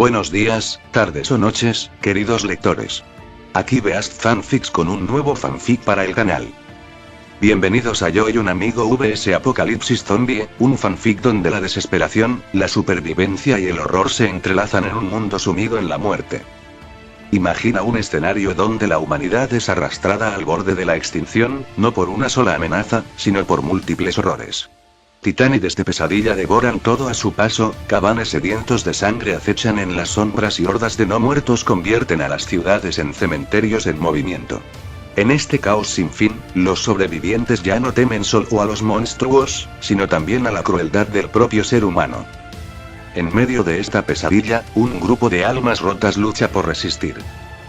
Buenos días, tardes o noches, queridos lectores. Aquí Beast Fanfics con un nuevo fanfic para el canal. Bienvenidos a Yo y un amigo vs Apocalipsis Zombie, un fanfic donde la desesperación, la supervivencia y el horror se entrelazan en un mundo sumido en la muerte. Imagina un escenario donde la humanidad es arrastrada al borde de la extinción, no por una sola amenaza, sino por múltiples horrores. Titánides de pesadilla devoran todo a su paso, cabanes sedientos de sangre acechan en las sombras y hordas de no muertos convierten a las ciudades en cementerios en movimiento. En este caos sin fin, los sobrevivientes ya no temen solo a los monstruos, sino también a la crueldad del propio ser humano. En medio de esta pesadilla, un grupo de almas rotas lucha por resistir.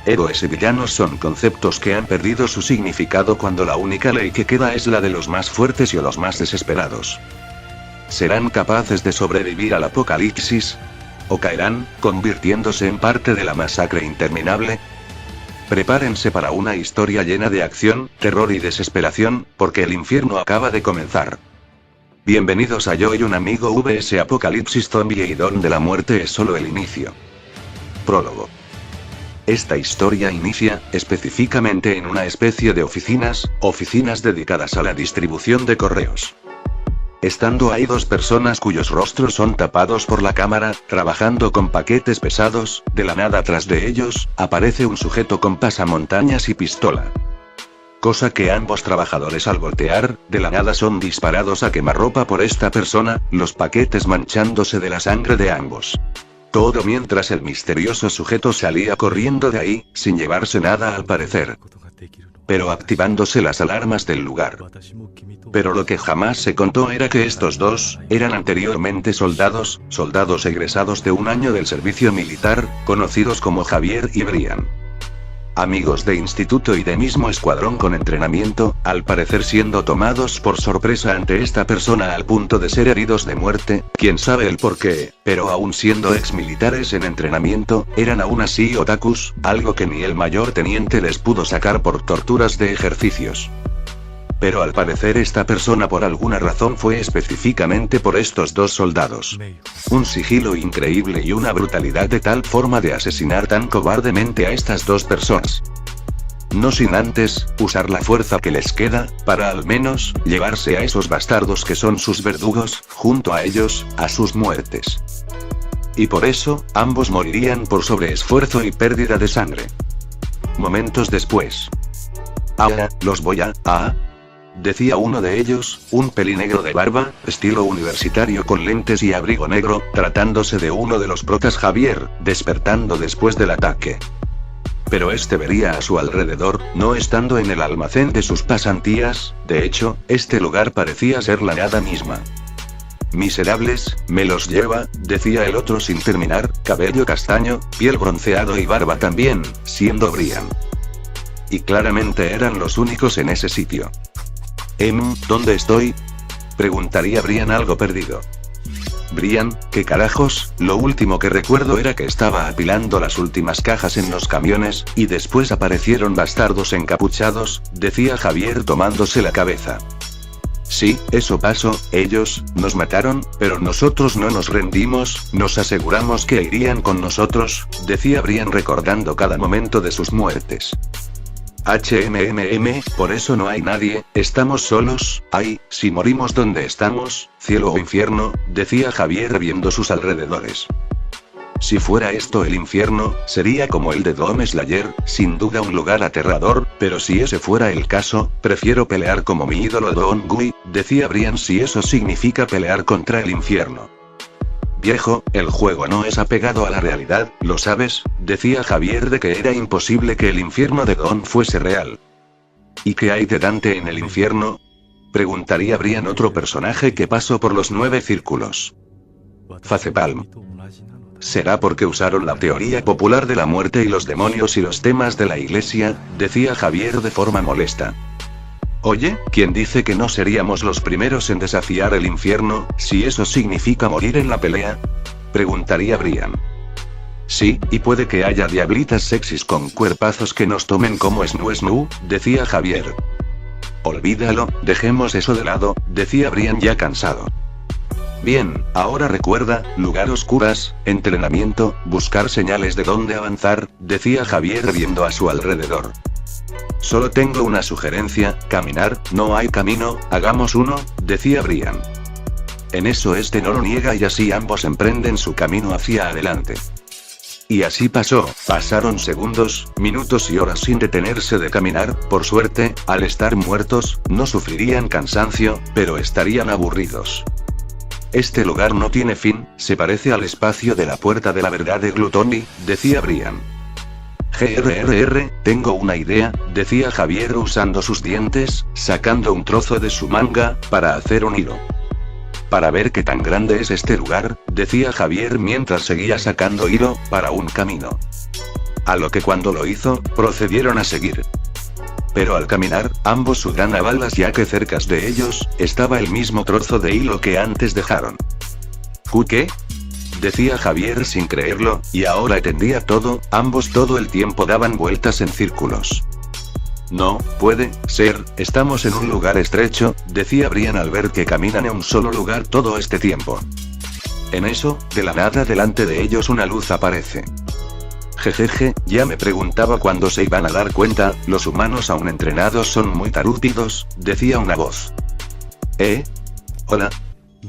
Héroes y villanos son conceptos que han perdido su significado cuando la única ley que queda es la de los más fuertes y los más desesperados. ¿Serán capaces de sobrevivir al apocalipsis? ¿O caerán, convirtiéndose en parte de la masacre interminable? Prepárense para una historia llena de acción, terror y desesperación, porque el infierno acaba de comenzar. Bienvenidos a Yo y un amigo vs Apocalipsis Zombie y donde la muerte es solo el inicio. Prólogo. Esta historia inicia, específicamente en una especie de oficinas dedicadas a la distribución de correos. Estando ahí dos personas cuyos rostros son tapados por la cámara, trabajando con paquetes pesados, de la nada tras de ellos, aparece un sujeto con pasamontañas y pistola. Cosa que ambos trabajadores al voltear, de la nada son disparados a quemarropa por esta persona, los paquetes manchándose de la sangre de ambos. Todo mientras el misterioso sujeto salía corriendo de ahí, sin llevarse nada al parecer. Pero activándose las alarmas del lugar. Pero lo que jamás se contó era que estos dos, eran anteriormente soldados egresados de un año del servicio militar, conocidos como Javier y Brian. Amigos de instituto y de mismo escuadrón con entrenamiento, al parecer siendo tomados por sorpresa ante esta persona al punto de ser heridos de muerte, quién sabe el porqué, pero aún siendo exmilitares en entrenamiento, eran aún así otakus, algo que ni el mayor teniente les pudo sacar por torturas de ejercicios. Pero al parecer esta persona por alguna razón fue específicamente por estos dos soldados. Un sigilo increíble y una brutalidad de tal forma de asesinar tan cobardemente a estas dos personas. No sin antes, usar la fuerza que les queda, para al menos, llevarse a esos bastardos que son sus verdugos, junto a ellos, a sus muertes. Y por eso, ambos morirían por sobreesfuerzo y pérdida de sangre. Momentos después. Ahora, los voy a decía uno de ellos, un pelinegro de barba, estilo universitario con lentes y abrigo negro, tratándose de uno de los protas Javier, despertando después del ataque. Pero este vería a su alrededor, no estando en el almacén de sus pasantías, de hecho, este lugar parecía ser la nada misma. Miserables, me los lleva, decía el otro sin terminar, cabello castaño, piel bronceado y barba también, siendo Brian. Y claramente eran los únicos en ese sitio. ¿Dónde estoy? Preguntaría Brian algo perdido. Brian, ¿qué carajos? Lo último que recuerdo era que estaba apilando las últimas cajas en los camiones, y después aparecieron bastardos encapuchados, decía Javier tomándose la cabeza. Sí, eso pasó, ellos, nos mataron, pero nosotros no nos rendimos, nos aseguramos que irían con nosotros, decía Brian recordando cada momento de sus muertes. Por eso no hay nadie, estamos solos, si morimos donde estamos, cielo o infierno, decía Javier viendo sus alrededores. Si fuera esto el infierno, sería como el de Doom Slayer, sin duda un lugar aterrador, pero si ese fuera el caso, prefiero pelear como mi ídolo Don Gui, decía Brian si eso significa pelear contra el infierno. Viejo, el juego no es apegado a la realidad, ¿lo sabes? Decía Javier de que era imposible que el infierno de Don fuese real. ¿Y qué hay de Dante en el infierno? Preguntaría Brian otro personaje que pasó por los 9 círculos. Facepalm. ¿Será porque usaron la teoría popular de la muerte y los demonios y los temas de la iglesia? Decía Javier de forma molesta. Oye, ¿quién dice que no seríamos los primeros en desafiar el infierno, si eso significa morir en la pelea? Preguntaría Brian. Sí, y puede que haya diablitas sexys con cuerpazos que nos tomen como snoo, decía Javier. Olvídalo, dejemos eso de lado, decía Brian ya cansado. Bien, ahora recuerda, lugar oscuras, entrenamiento, buscar señales de dónde avanzar, decía Javier viendo a su alrededor. Solo tengo una sugerencia, caminar, no hay camino, hagamos uno, decía Brian. En eso este no lo niega y así ambos emprenden su camino hacia adelante. Y así pasaron segundos, minutos y horas sin detenerse de caminar, por suerte, al estar muertos, no sufrirían cansancio, pero estarían aburridos. Este lugar no tiene fin, se parece al espacio de la puerta de la verdad de Gluttony, decía Brian. Tengo una idea, decía Javier usando sus dientes, sacando un trozo de su manga, para hacer un hilo. Para ver qué tan grande es este lugar, decía Javier mientras seguía sacando hilo, para un camino. A lo que cuando lo hizo, procedieron a seguir. Pero al caminar, ambos sudan a balas ya que cerca de ellos, estaba el mismo trozo de hilo que antes dejaron. ¿Qué? Decía Javier sin creerlo, y ahora entendía todo, ambos todo el tiempo daban vueltas en círculos. No, puede ser, estamos en un lugar estrecho, decía Brian al ver que caminan en un solo lugar todo este tiempo. En eso, de la nada delante de ellos una luz aparece. Jejeje, ya me preguntaba cuándo se iban a dar cuenta, los humanos aún entrenados son muy tarúpidos, decía una voz. Hola.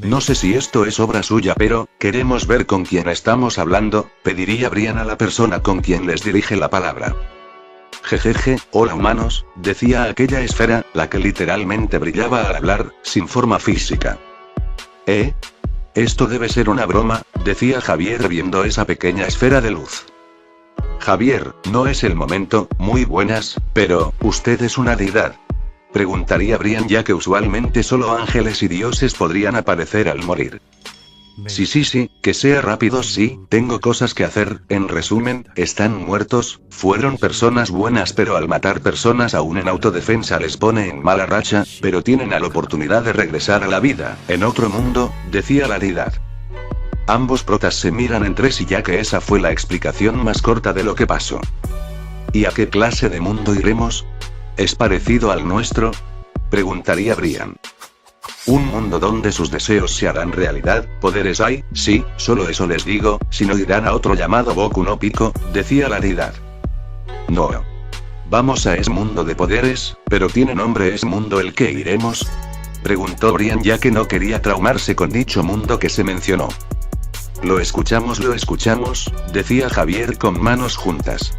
No sé si esto es obra suya pero, queremos ver con quién estamos hablando, pediría Brian a la persona con quien les dirige la palabra. Jejeje, hola humanos, decía aquella esfera, la que literalmente brillaba al hablar, sin forma física. Esto debe ser una broma, decía Javier viendo esa pequeña esfera de luz. Javier, no es el momento, muy buenas, pero, ¿usted es una deidad? Preguntaría Brian ya que usualmente solo ángeles y dioses podrían aparecer al morir. Sí, que sea rápido sí, tengo cosas que hacer, en resumen, están muertos, fueron personas buenas pero al matar personas aún en autodefensa les pone en mala racha, pero tienen la oportunidad de regresar a la vida, en otro mundo, decía la deidad. Ambos protas se miran entre sí ya que esa fue la explicación más corta de lo que pasó. ¿Y a qué clase de mundo iremos? ¿Es parecido al nuestro? Preguntaría Brian. Un mundo donde sus deseos se harán realidad, poderes hay, sí, solo eso les digo, si no irán a otro llamado Boku no Pico, decía la deidad. No. Vamos a ese mundo de poderes, pero ¿tiene nombre ese mundo el que iremos? Preguntó Brian ya que no quería traumarse con dicho mundo que se mencionó. Lo escuchamos, decía Javier con manos juntas.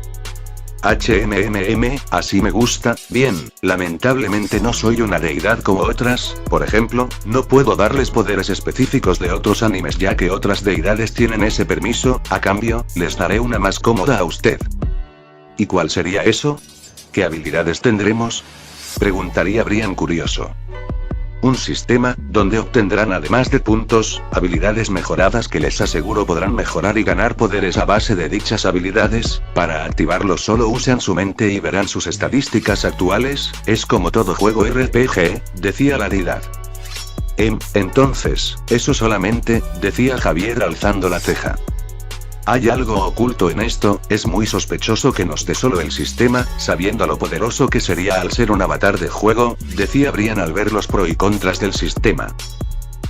Así me gusta, bien, lamentablemente no soy una deidad como otras, por ejemplo, no puedo darles poderes específicos de otros animes ya que otras deidades tienen ese permiso, a cambio, les daré una más cómoda a usted. ¿Y cuál sería eso? ¿Qué habilidades tendremos? Preguntaría Brian curioso. Un sistema, donde obtendrán además de puntos, habilidades mejoradas que les aseguro podrán mejorar y ganar poderes a base de dichas habilidades, para activarlos solo usan su mente y verán sus estadísticas actuales, es como todo juego RPG, decía la deidad. Entonces, eso solamente, decía Javier alzando la ceja. Hay algo oculto en esto, es muy sospechoso que nos dé solo el sistema, sabiendo lo poderoso que sería al ser un avatar de juego, decía Brian al ver los pros y contras del sistema.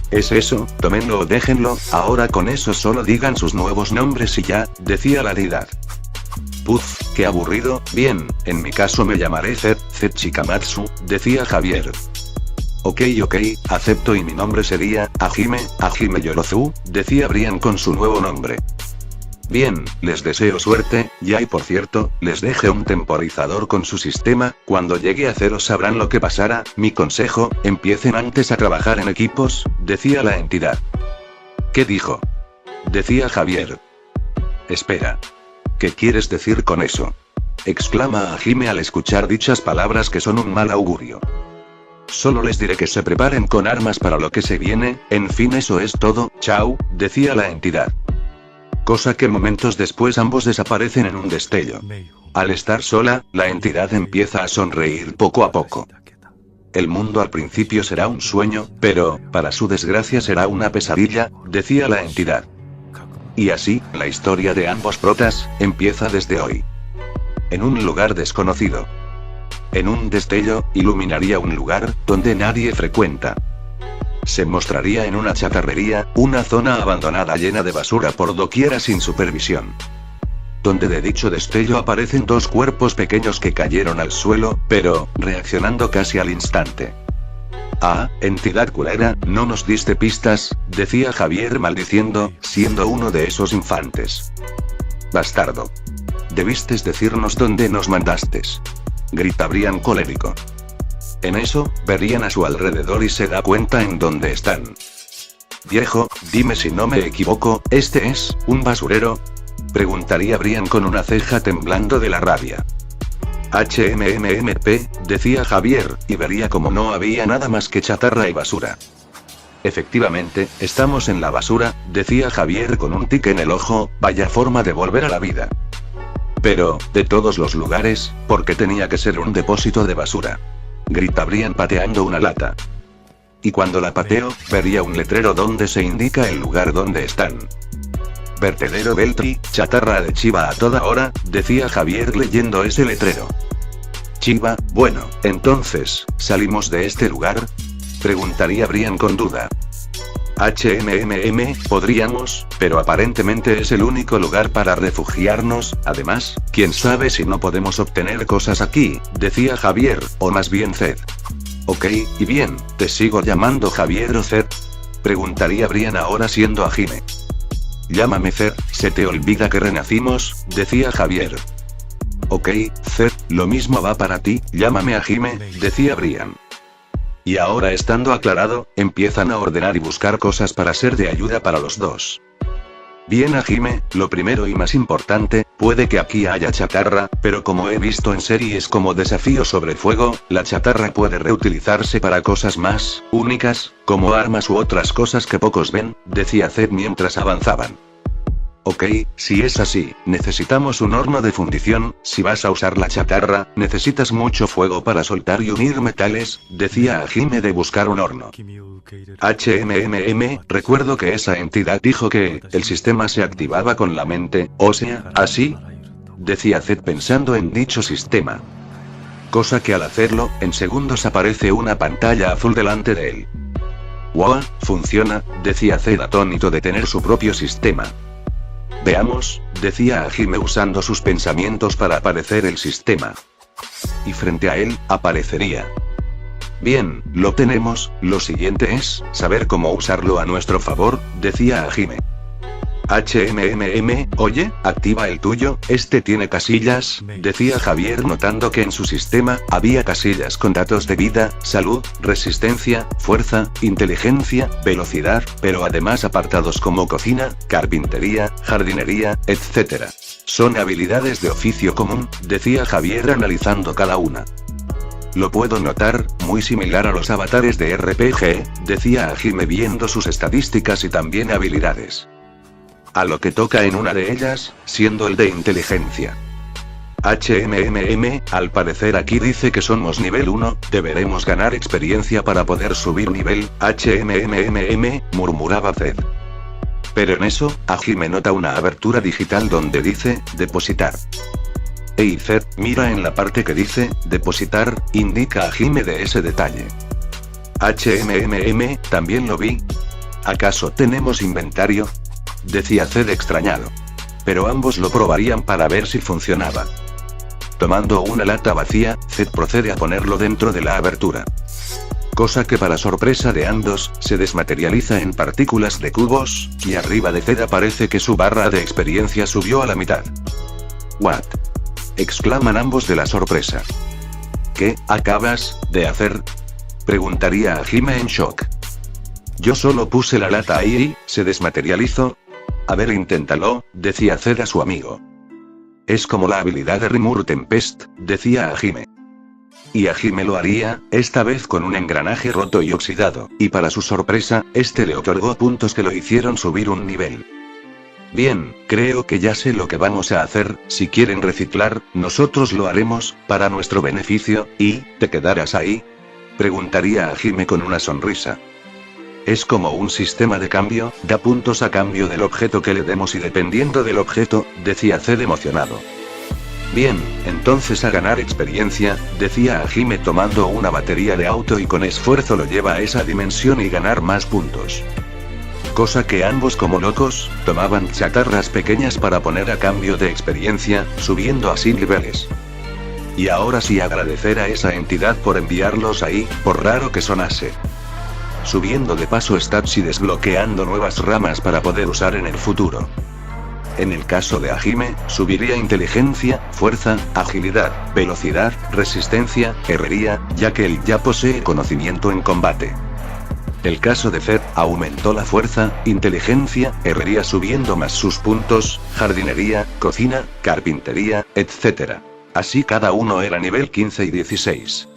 Es eso, tómenlo o déjenlo, ahora con eso solo digan sus nuevos nombres y ya, decía la deidad. Puf, qué aburrido, bien, en mi caso me llamaré Zed Chikamatsu, decía Javier. Ok, acepto y mi nombre sería, Hajime Yorozu, decía Brian con su nuevo nombre. Bien, les deseo suerte, ya y por cierto, les dejé un temporizador con su sistema, cuando llegue a cero sabrán lo que pasará, mi consejo, empiecen antes a trabajar en equipos, decía la entidad. ¿Qué dijo? Decía Javier. Espera. ¿Qué quieres decir con eso? Exclama Hajime al escuchar dichas palabras que son un mal augurio. Solo les diré que se preparen con armas para lo que se viene, en fin eso es todo, chao, decía la entidad. Cosa que momentos después ambos desaparecen en un destello. Al estar sola, la entidad empieza a sonreír poco a poco. El mundo al principio será un sueño, pero, para su desgracia será una pesadilla, decía la entidad. Y así, la historia de ambos protas, empieza desde hoy. En un lugar desconocido. En un destello, iluminaría un lugar, donde nadie frecuenta. se mostraría en una chatarrería, una zona abandonada llena de basura por doquiera sin supervisión. Donde de dicho destello aparecen dos cuerpos pequeños que cayeron al suelo, pero, reaccionando casi al instante. Ah, entidad culera, no nos diste pistas, decía Javier maldiciendo, siendo uno de esos infantes. Bastardo. Debistes decirnos dónde nos mandastes. Grita Brian colérico. En eso, verían a su alrededor y se da cuenta en dónde están. Viejo, dime si no me equivoco, ¿este es un basurero? Preguntaría Brian con una ceja temblando de la rabia. HMMMP, decía Javier, y vería como no había nada más que chatarra y basura. Efectivamente, estamos en la basura, decía Javier con un tic en el ojo, vaya forma de volver a la vida. Pero, de todos los lugares, ¿por qué tenía que ser un depósito de basura? Grita Brian pateando una lata. Y cuando la pateo, vería un letrero donde se indica el lugar donde están. Vertedero Beltri, chatarra de chiva a toda hora, decía Javier leyendo ese letrero. Chiva, bueno, entonces, ¿salimos de este lugar? Preguntaría Brian con duda. Podríamos, pero aparentemente es el único lugar para refugiarnos, además, quién sabe si no podemos obtener cosas aquí, decía Javier, o más bien Zed. Ok, y bien, ¿te sigo llamando Javier o Zed? Preguntaría Brian ahora siendo Hajime. Llámame Zed, se te olvida que renacimos, decía Javier. Ok, Zed, lo mismo va para ti, llámame Hajime, decía Brian. Y ahora estando aclarado, empiezan a ordenar y buscar cosas para ser de ayuda para los dos. Bien Hajime, lo primero y más importante, puede que aquí haya chatarra, pero como he visto en series como Desafío sobre Fuego, la chatarra puede reutilizarse para cosas más únicas, como armas u otras cosas que pocos ven, decía Zed mientras avanzaban. Ok, si es así, necesitamos un horno de fundición, si vas a usar la chatarra, necesitas mucho fuego para soltar y unir metales, decía Hajime de buscar un horno. Recuerdo que esa entidad dijo que, el sistema se activaba con la mente, o sea, ¿así? Decía Zed pensando en dicho sistema. Cosa que al hacerlo, en segundos aparece una pantalla azul delante de él. ¡Wow! Funciona, decía Zed atónito de tener su propio sistema. Veamos, decía Hajime usando sus pensamientos para aparecer el sistema. Y frente a él, aparecería. Bien, lo tenemos, lo siguiente es, saber cómo usarlo a nuestro favor, decía Hajime. Oye, activa el tuyo, este tiene casillas, decía Javier notando que en su sistema, había casillas con datos de vida, salud, resistencia, fuerza, inteligencia, velocidad, pero además apartados como cocina, carpintería, jardinería, etc. Son habilidades de oficio común, decía Javier analizando cada una. Lo puedo notar, muy similar a los avatares de RPG, decía Hajime viendo sus estadísticas y también habilidades. A lo que toca en una de ellas, siendo el de inteligencia. Al parecer aquí dice que somos nivel 1, deberemos ganar experiencia para poder subir nivel, murmuraba Zed. Pero en eso, Hajime nota una abertura digital donde dice, depositar. Hey Zed, mira en la parte que dice, depositar, indica a Hajime de ese detalle. También lo vi. ¿Acaso tenemos inventario? Decía Zed extrañado. Pero ambos lo probarían para ver si funcionaba. Tomando una lata vacía, Zed procede a ponerlo dentro de la abertura. Cosa que para sorpresa de ambos, se desmaterializa en partículas de cubos, y arriba de Zed aparece que su barra de experiencia subió a la mitad. ¿What? Exclaman ambos de la sorpresa. ¿Qué acabas de hacer? Preguntaría a Hajime en shock. Yo solo puse la lata ahí y se desmaterializó. A ver, inténtalo, decía Zed a su amigo. Es como la habilidad de Rimur Tempest, decía Hajime. Y Hajime lo haría, esta vez con un engranaje roto y oxidado, y para su sorpresa, este le otorgó puntos que lo hicieron subir un nivel. Bien, creo que ya sé lo que vamos a hacer, si quieren reciclar, nosotros lo haremos, para nuestro beneficio, y, ¿te quedarás ahí? Preguntaría a Hajime con una sonrisa. Es como un sistema de cambio, da puntos a cambio del objeto que le demos y dependiendo del objeto, decía Zed emocionado. Bien, entonces a ganar experiencia, decía Hajime tomando una batería de auto y con esfuerzo lo lleva a esa dimensión y ganar más puntos. Cosa que ambos como locos, tomaban chatarras pequeñas para poner a cambio de experiencia, subiendo así niveles. Y ahora sí agradecer a esa entidad por enviarlos ahí, por raro que sonase. Subiendo de paso stats y desbloqueando nuevas ramas para poder usar en el futuro. En el caso de Hajime, subiría inteligencia, fuerza, agilidad, velocidad, resistencia, herrería, ya que él ya posee conocimiento en combate. El caso de Zed, aumentó la fuerza, inteligencia, herrería subiendo más sus puntos, jardinería, cocina, carpintería, etc. Así cada uno era nivel 15 y 16.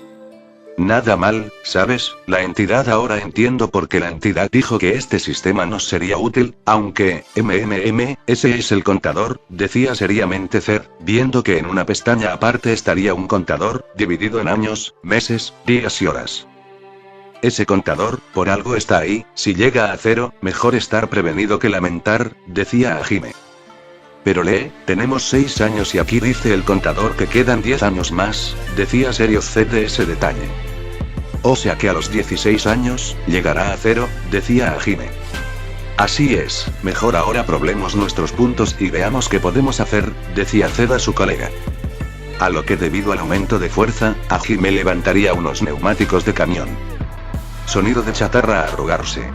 Nada mal, ¿sabes? La entidad ahora entiendo por qué la entidad dijo que este sistema nos sería útil, aunque, ese es el contador, decía seriamente Zed, viendo que en una pestaña aparte estaría un contador, dividido en años, meses, días y horas. Ese contador, por algo está ahí, si llega a 0, mejor estar prevenido que lamentar, decía Hajime. Pero tenemos 6 años y aquí dice el contador que quedan 10 años más, decía serio Zed de ese detalle. O sea que a los 16 años, llegará a 0, decía Hajime. Así es, mejor ahora probemos nuestros puntos y veamos qué podemos hacer, decía Zed a su colega. A lo que debido al aumento de fuerza, Hajime levantaría unos neumáticos de camión. Sonido de chatarra arrugarse.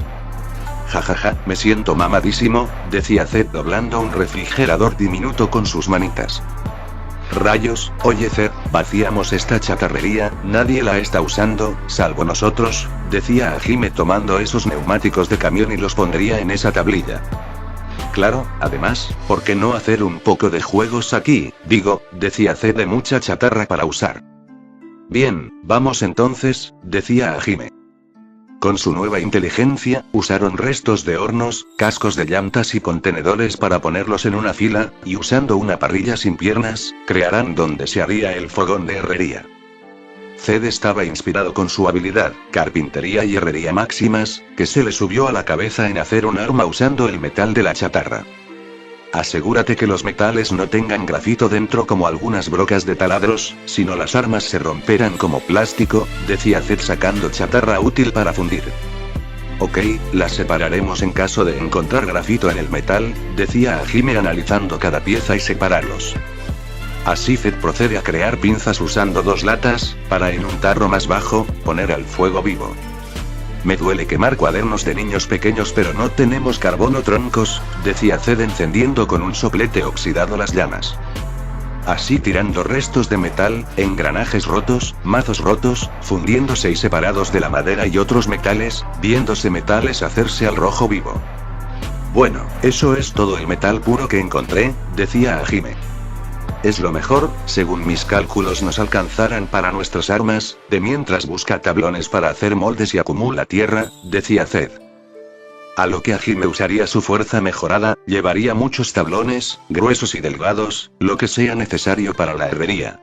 Jajaja, me siento mamadísimo, decía Zed doblando un refrigerador diminuto con sus manitas. Rayos, oye Zed, vaciamos esta chatarrería, nadie la está usando, salvo nosotros, decía Hajime tomando esos neumáticos de camión y los pondría en esa tablilla. Claro, además, ¿por qué no hacer un poco de juegos aquí? Digo, decía Zed de mucha chatarra para usar. Bien, vamos entonces, decía Hajime. Con su nueva inteligencia, usaron restos de hornos, cascos de llantas y contenedores para ponerlos en una fila, y usando una parrilla sin piernas, crearán donde se haría el fogón de herrería. Zed estaba inspirado con su habilidad, carpintería y herrería máximas, que se le subió a la cabeza en hacer un arma usando el metal de la chatarra. Asegúrate que los metales no tengan grafito dentro como algunas brocas de taladros, sino las armas se romperán como plástico, decía Zed sacando chatarra útil para fundir. Ok, las separaremos en caso de encontrar grafito en el metal, decía Hajime analizando cada pieza y separarlos. Así Zed procede a crear pinzas usando 2 latas, para en un tarro más bajo, poner al fuego vivo. Me duele quemar cuadernos de niños pequeños pero no tenemos carbono troncos, decía Zed encendiendo con un soplete oxidado las llamas. Así tirando restos de metal, engranajes rotos, mazos rotos, fundiéndose y separados de la madera y otros metales, viéndose metales hacerse al rojo vivo. Bueno, eso es todo el metal puro que encontré, decía Hajime. Es lo mejor, según mis cálculos nos alcanzarán para nuestras armas, de mientras busca tablones para hacer moldes y acumula tierra, decía Zed. A lo que Hajime usaría su fuerza mejorada, llevaría muchos tablones, gruesos y delgados, lo que sea necesario para la herrería.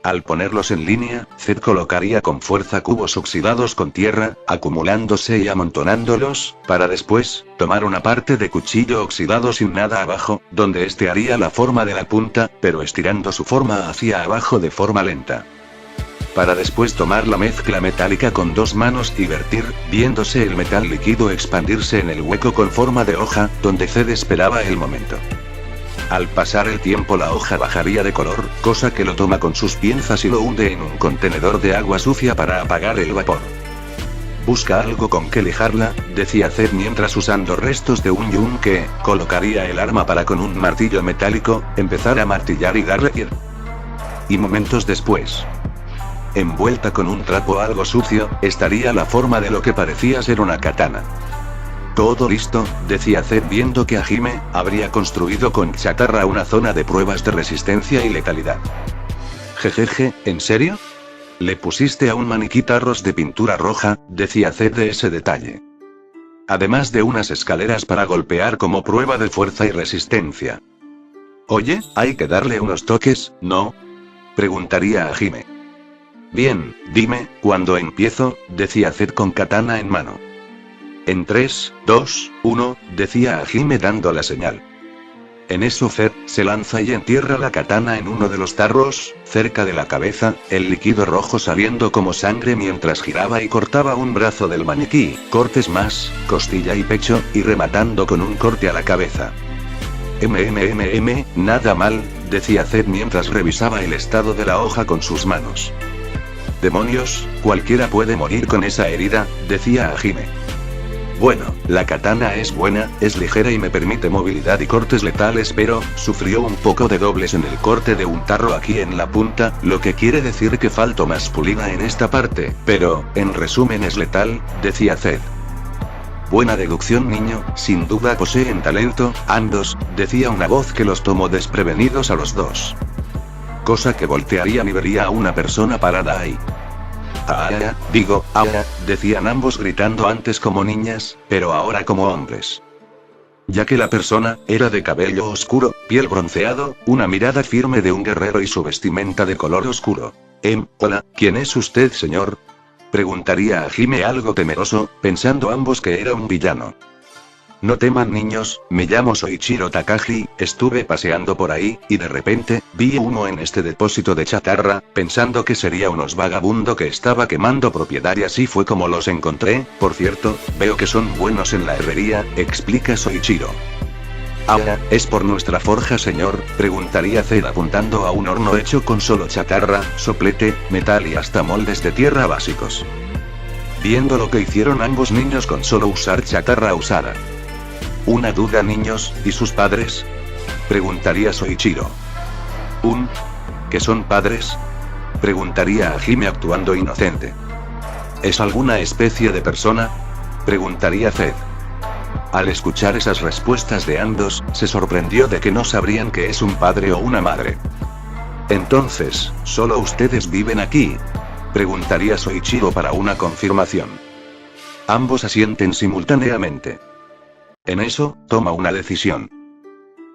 Al ponerlos en línea, Zed colocaría con fuerza cubos oxidados con tierra, acumulándose y amontonándolos, para después, tomar una parte de cuchillo oxidado sin nada abajo, donde este haría la forma de la punta, pero estirando su forma hacia abajo de forma lenta. Para después tomar la mezcla metálica con 2 manos y vertir, viéndose el metal líquido expandirse en el hueco con forma de hoja, donde Zed esperaba el momento. Al pasar el tiempo la hoja bajaría de color, cosa que lo toma con sus pinzas y lo hunde en un contenedor de agua sucia para apagar el vapor. Busca algo con que lijarla, decía Zed mientras usando restos de un yunque, colocaría el arma para con un martillo metálico, empezar a martillar y darle ir. Y momentos después, envuelta con un trapo algo sucio, estaría la forma de lo que parecía ser una katana. Todo listo, decía Zed viendo que Hajime habría construido con chatarra una zona de pruebas de resistencia y letalidad. Jejeje, ¿en serio? Le pusiste a un maniquí tarros de pintura roja, decía Zed de ese detalle. Además de unas escaleras para golpear como prueba de fuerza y resistencia. Oye, hay que darle unos toques, ¿no? Preguntaría a Hajime. Bien, dime, ¿cuándo empiezo? Decía Zed con katana en mano. En 3, 2, 1, decía Hajime dando la señal. En eso Zed se lanza y entierra la katana en uno de los tarros, cerca de la cabeza, el líquido rojo saliendo como sangre mientras giraba y cortaba un brazo del maniquí, cortes más, costilla y pecho, y rematando con un corte a la cabeza. Nada mal, decía Zed mientras revisaba el estado de la hoja con sus manos. Demonios, cualquiera puede morir con esa herida, decía Hajime. Bueno, la katana es buena, es ligera y me permite movilidad y cortes letales, pero sufrió un poco de dobles en el corte de un tarro aquí en la punta, lo que quiere decir que faltó más pulida en esta parte, pero, en resumen es letal, decía Zed. Buena deducción niño, sin duda poseen talento, ambos, decía una voz que los tomó desprevenidos a los 2. Cosa que voltearían y vería a una persona parada ahí. Decían ambos gritando antes como niñas, pero ahora como hombres. Ya que la persona era de cabello oscuro, piel bronceado, una mirada firme de un guerrero y su vestimenta de color oscuro. Hola, ¿quién es usted, señor? Preguntaría a Hajime algo temeroso, pensando ambos que era un villano. No teman niños, me llamo Soichiro Takagi, estuve paseando por ahí, y de repente, vi uno en este depósito de chatarra, pensando que sería unos vagabundo que estaba quemando propiedad y así fue como los encontré, por cierto, veo que son buenos en la herrería, explica Soichiro. ¿Es por nuestra forja señor? Preguntaría Zed apuntando a un horno hecho con solo chatarra, soplete, metal y hasta moldes de tierra básicos. Viendo lo que hicieron ambos niños con solo usar chatarra usada. Una duda niños, ¿y sus padres? Preguntaría Soichiro. ¿Que son padres? Preguntaría a Hajime actuando inocente. ¿Es alguna especie de persona? Preguntaría Zed. Al escuchar esas respuestas de ambos, se sorprendió de que no sabrían que es un padre o una madre. Entonces, ¿solo ustedes viven aquí? Preguntaría Soichiro para una confirmación. Ambos asienten simultáneamente. En eso, toma una decisión.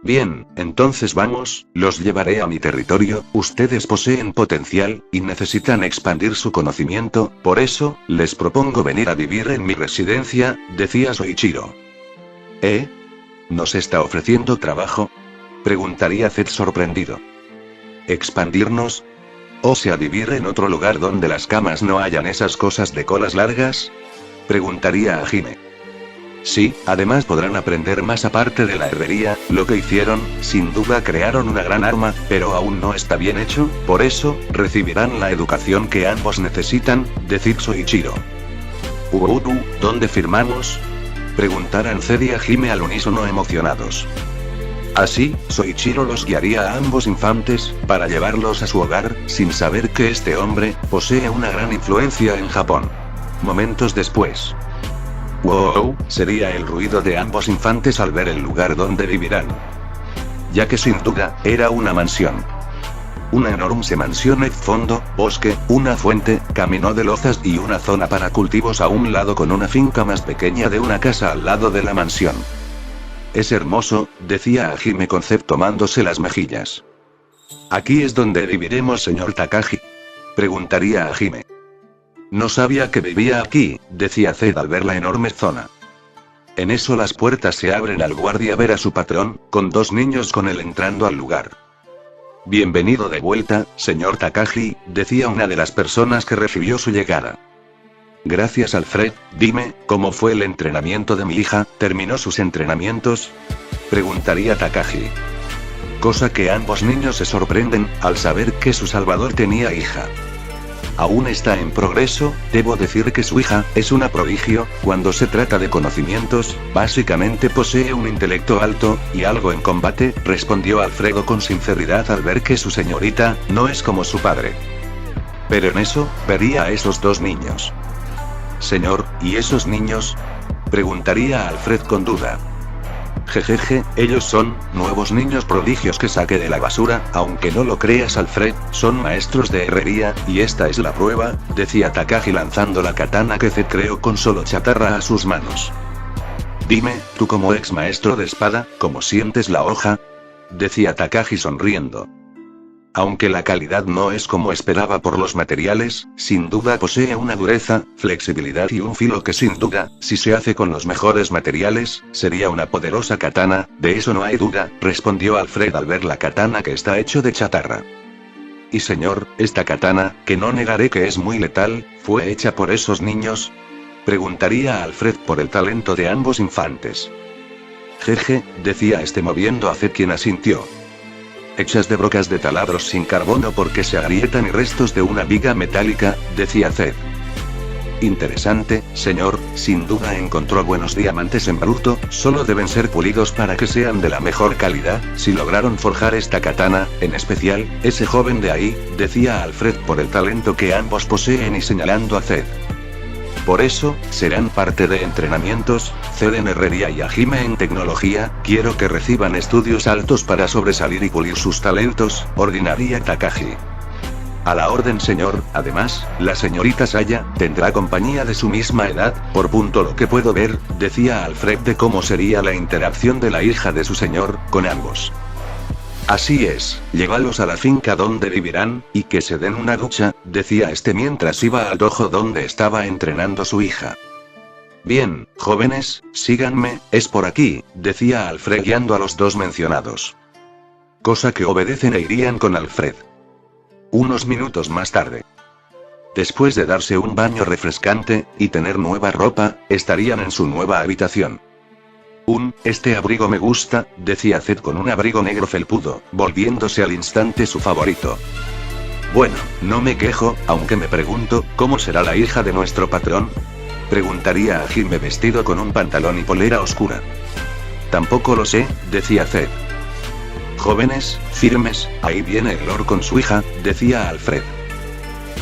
Bien, entonces vamos, los llevaré a mi territorio, ustedes poseen potencial, y necesitan expandir su conocimiento, por eso, les propongo venir a vivir en mi residencia, decía Soichiro. ¿Nos está ofreciendo trabajo? Preguntaría Zed sorprendido. ¿Expandirnos? ¿O sea vivir en otro lugar donde las camas no hayan esas cosas de colas largas? Preguntaría a Hajime. Sí, además podrán aprender más aparte de la herrería, lo que hicieron, sin duda crearon una gran arma, pero aún no está bien hecho, por eso, recibirán la educación que ambos necesitan, decir Soichiro. ¿Dónde firmamos? Preguntaran Zed y Hajime al unísono emocionados. Así, Soichiro los guiaría a ambos infantes, para llevarlos a su hogar, sin saber que este hombre, posee una gran influencia en Japón. Momentos después. ¡Wow! Sería el ruido de ambos infantes al ver el lugar donde vivirán. Ya que sin duda, era una mansión. Una enorme mansión en fondo, bosque, una fuente, camino de lozas y una zona para cultivos a un lado con una finca más pequeña de una casa al lado de la mansión. Es hermoso, decía Hajime con Zed tomándose las mejillas. ¿Aquí es donde viviremos, señor Takagi? Preguntaría a Hajime. No sabía que vivía aquí, decía Zed al ver la enorme zona. En eso las puertas se abren al guardia ver a su patrón, con 2 niños con él entrando al lugar. Bienvenido de vuelta, señor Takagi, decía una de las personas que recibió su llegada. Gracias Alfred, dime, ¿cómo fue el entrenamiento de mi hija? ¿Terminó sus entrenamientos? Preguntaría Takagi. Cosa que ambos niños se sorprenden, al saber que su salvador tenía hija. Aún está en progreso, debo decir que su hija, es una prodigio, cuando se trata de conocimientos, básicamente posee un intelecto alto, y algo en combate, respondió Alfredo con sinceridad al ver que su señorita, no es como su padre. Pero en eso, vería a esos 2 niños. Señor, ¿y esos niños? Preguntaría a Alfred con duda. Jejeje, ellos son, nuevos niños prodigios que saqué de la basura, aunque no lo creas Alfred, son maestros de herrería, y esta es la prueba, decía Takagi lanzando la katana que Zed creó con solo chatarra a sus manos. Dime, tú como ex maestro de espada, ¿cómo sientes la hoja? Decía Takagi sonriendo. Aunque la calidad no es como esperaba por los materiales, sin duda posee una dureza, flexibilidad y un filo que sin duda, si se hace con los mejores materiales, sería una poderosa katana, de eso no hay duda, respondió Alfred al ver la katana que está hecho de chatarra. Y señor, esta katana, que no negaré que es muy letal, ¿fue hecha por esos niños? Preguntaría Alfred por el talento de ambos infantes. Jeje, decía este moviendo a Zed, quien asintió. Hechas de brocas de taladros sin carbono porque se agrietan y restos de una viga metálica, decía Zed. Interesante, señor, sin duda encontró buenos diamantes en bruto, solo deben ser pulidos para que sean de la mejor calidad. Si lograron forjar esta katana, en especial, ese joven de ahí, decía Alfred por el talento que ambos poseen y señalando a Zed. Por eso, serán parte de entrenamientos, Zed en herrería y Hajime en tecnología, quiero que reciban estudios altos para sobresalir y pulir sus talentos, ordenaría Takashi. A la orden señor, además, la señorita Saya, tendrá compañía de su misma edad, por punto lo que puedo ver, decía Alfred de cómo sería la interacción de la hija de su señor, con ambos. Así es, llévalos a la finca donde vivirán, y que se den una ducha, decía este mientras iba al dojo donde estaba entrenando su hija. Bien, jóvenes, síganme, es por aquí, decía Alfred guiando a los dos mencionados. Cosa que obedecen e irían con Alfred. Unos minutos más tarde. Después de darse un baño refrescante, y tener nueva ropa, estarían en su nueva habitación. Este abrigo me gusta, decía Zed con un abrigo negro felpudo, volviéndose al instante su favorito. Bueno, no me quejo, aunque me pregunto, ¿cómo será la hija de nuestro patrón? Preguntaría a Hajime vestido con un pantalón y polera oscura. Tampoco lo sé, decía Zed. Jóvenes, firmes, ahí viene el Lord con su hija, decía Alfred.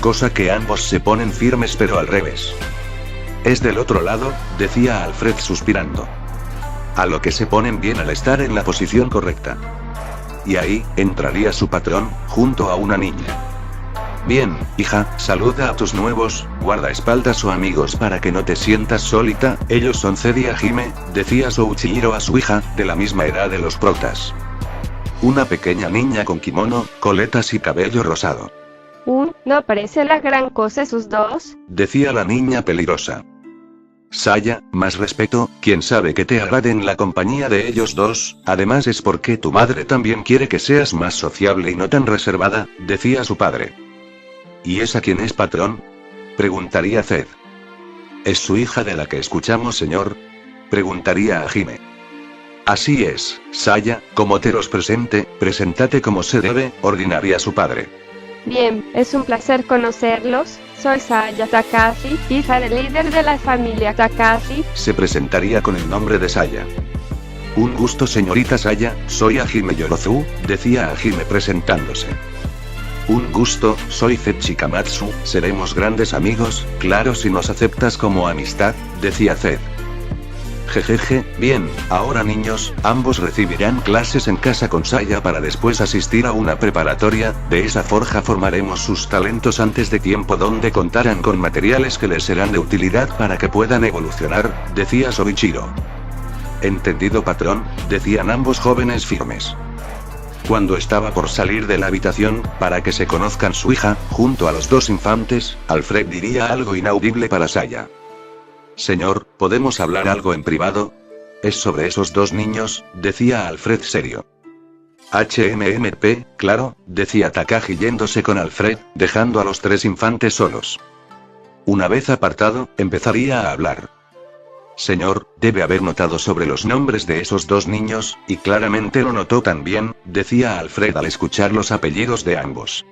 Cosa que ambos se ponen firmes pero al revés. Es del otro lado, decía Alfred suspirando. A lo que se ponen bien al estar en la posición correcta. Y ahí, entraría su patrón, junto a una niña. Bien, hija, saluda a tus nuevos guardaespaldas o amigos para que no te sientas solita, ellos son Zed y Hajime, decía Souchihiro a su hija, de la misma edad de los protas. Una pequeña niña con kimono, coletas y cabello rosado. ¿No parece la gran cosa esos dos? Decía la niña peligrosa. Saya, más respeto, quién sabe que te agrade en la compañía de ellos dos, además es porque tu madre también quiere que seas más sociable y no tan reservada, decía su padre. ¿Y esa quién es, patrón? Preguntaría Zed. Es su hija de la que escuchamos, señor. Preguntaría a Hajime. Así es, Saya, como te los presente, preséntate como se debe, ordenaría su padre. Bien, es un placer conocerlos. Soy Saya Takashi, hija del líder de la familia Takashi. Se presentaría con el nombre de Saya. Un gusto, señorita Saya, soy Hajime Yorozu, decía Hajime presentándose. Un gusto, soy Zed Shikamatsu, seremos grandes amigos, claro si nos aceptas como amistad, decía Zed. Jejeje, bien, ahora niños, ambos recibirán clases en casa con Saya para después asistir a una preparatoria, de esa forja formaremos sus talentos antes de tiempo donde contarán con materiales que les serán de utilidad para que puedan evolucionar, decía Soichiro. Entendido, patrón, decían ambos jóvenes firmes. Cuando estaba por salir de la habitación, para que se conozcan su hija, junto a los dos infantes, Alfred diría algo inaudible para Saya. Señor, ¿podemos hablar algo en privado? Es sobre esos dos niños, decía Alfred serio. HMMP, claro, decía Takashi yéndose con Alfred, dejando a los tres infantes solos. Una vez apartado, empezaría a hablar. Señor, debe haber notado sobre los nombres de esos dos niños, y claramente lo notó también, decía Alfred al escuchar los apellidos de ambos.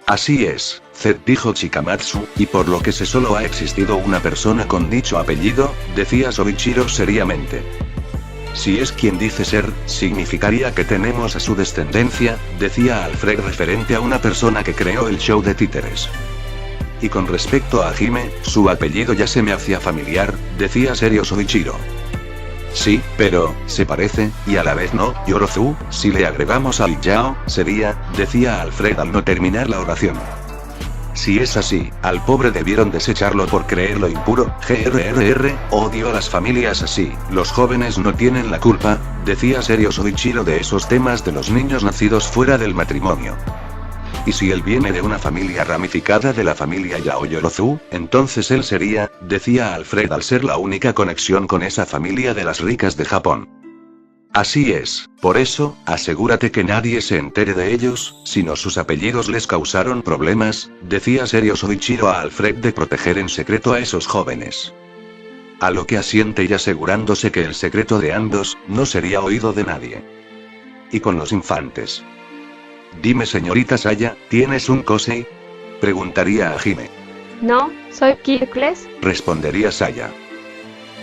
Así es, Zed dijo Shikamatsu, y por lo que sé solo ha existido una persona con dicho apellido, decía Soichiro seriamente. Si es quien dice ser, significaría que tenemos a su descendencia, decía Alfred referente a una persona que creó el show de títeres. Y con respecto a Hajime, su apellido ya se me hacía familiar, decía serio Soichiro. Sí, pero, se parece, y a la vez no, Yorozu, si le agregamos al Yao, sería, decía Alfred al no terminar la oración. Si es así, al pobre debieron desecharlo por creerlo impuro, odio a las familias así, los jóvenes no tienen la culpa, decía serio Soichiro de esos temas de los niños nacidos fuera del matrimonio. Y si él viene de una familia ramificada de la familia Yaoyorozu, entonces él sería, decía Alfred al ser la única conexión con esa familia de las ricas de Japón. Así es, por eso, asegúrate que nadie se entere de ellos, si no sus apellidos les causaron problemas, decía serio Soichiro a Alfred de proteger en secreto a esos jóvenes. A lo que asiente y asegurándose que el secreto de ambos, no sería oído de nadie. Y con los infantes. Dime señorita Saya, ¿tienes un Kosei? Preguntaría a Hime. No, soy Kirkles. Respondería Saya.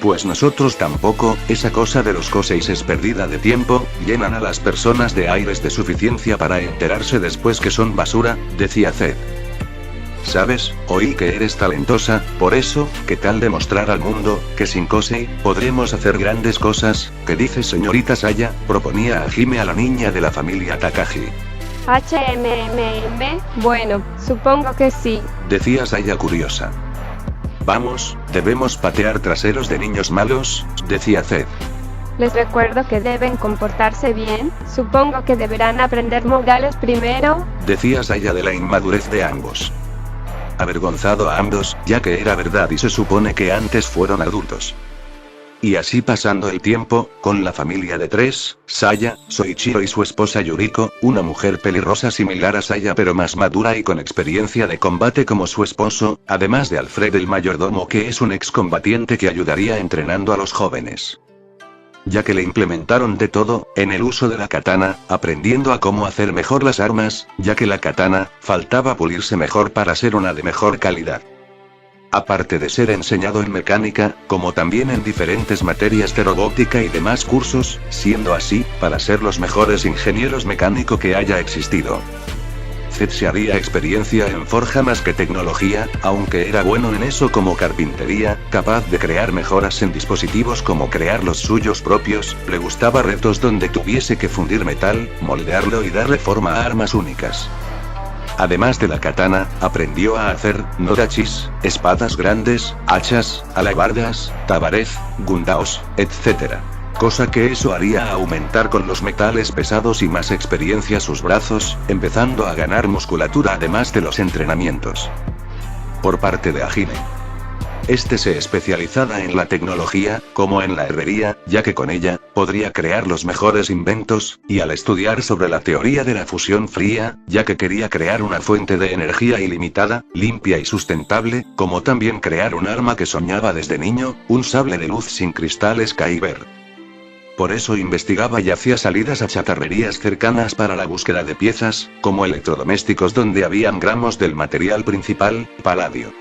Pues nosotros tampoco, esa cosa de los Koseis es pérdida de tiempo, llenan a las personas de aires de suficiencia para enterarse después que son basura, decía Zed. ¿Sabes? Oí que eres talentosa, por eso, ¿qué tal demostrar al mundo, que sin Kosei, podremos hacer grandes cosas? ¿Qué dices señorita Saya? Proponía a Hime a la niña de la familia Takagi. Bueno, supongo que sí. Decía Saya curiosa. Vamos, debemos patear traseros de niños malos, decía Zed. Les recuerdo que deben comportarse bien, supongo que deberán aprender modales primero. Decía Saya de la inmadurez de ambos. Avergonzado a ambos, ya que era verdad y se supone que antes fueron adultos. Y así pasando el tiempo, con la familia de tres, Saya, Soichiro y su esposa Yuriko, una mujer pelirrosa similar a Saya pero más madura y con experiencia de combate como su esposo, además de Alfred el mayordomo que es un excombatiente que ayudaría entrenando a los jóvenes. Ya que le implementaron de todo, en el uso de la katana, aprendiendo a cómo hacer mejor las armas, ya que la katana, faltaba pulirse mejor para ser una de mejor calidad. Aparte de ser enseñado en mecánica, como también en diferentes materias de robótica y demás cursos, siendo así, para ser los mejores ingenieros mecánico que haya existido. Zed se haría experiencia en forja más que tecnología, aunque era bueno en eso como carpintería, capaz de crear mejoras en dispositivos como crear los suyos propios, le gustaba retos donde tuviese que fundir metal, moldearlo y darle forma a armas únicas. Además de la katana, aprendió a hacer norachis, espadas grandes, hachas, alabardas, tabarez, gundaos, etc. Cosa que eso haría aumentar con los metales pesados y más experiencia sus brazos, empezando a ganar musculatura además de los entrenamientos. Por parte de Hime. Este se especializaba en la tecnología, como en la herrería, ya que con ella, podría crear los mejores inventos, y al estudiar sobre la teoría de la fusión fría, ya que quería crear una fuente de energía ilimitada, limpia y sustentable, como también crear un arma que soñaba desde niño, un sable de luz sin cristales Kyber. Por eso investigaba y hacía salidas a chatarrerías cercanas para la búsqueda de piezas, como electrodomésticos donde habían gramos del material principal, paladio.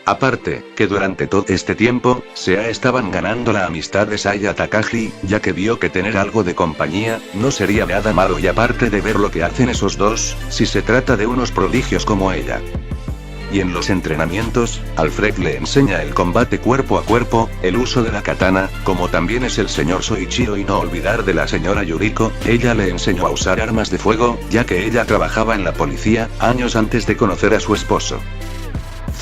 Aparte, que durante todo este tiempo, estaban ganando la amistad de Saya Takagi, ya que vio que tener algo de compañía, no sería nada malo y aparte de ver lo que hacen esos dos, si se trata de unos prodigios como ella. Y en los entrenamientos, Alfred le enseña el combate cuerpo a cuerpo, el uso de la katana, como también es el señor Soichiro y no olvidar de la señora Yuriko, ella le enseñó a usar armas de fuego, ya que ella trabajaba en la policía, años antes de conocer a su esposo.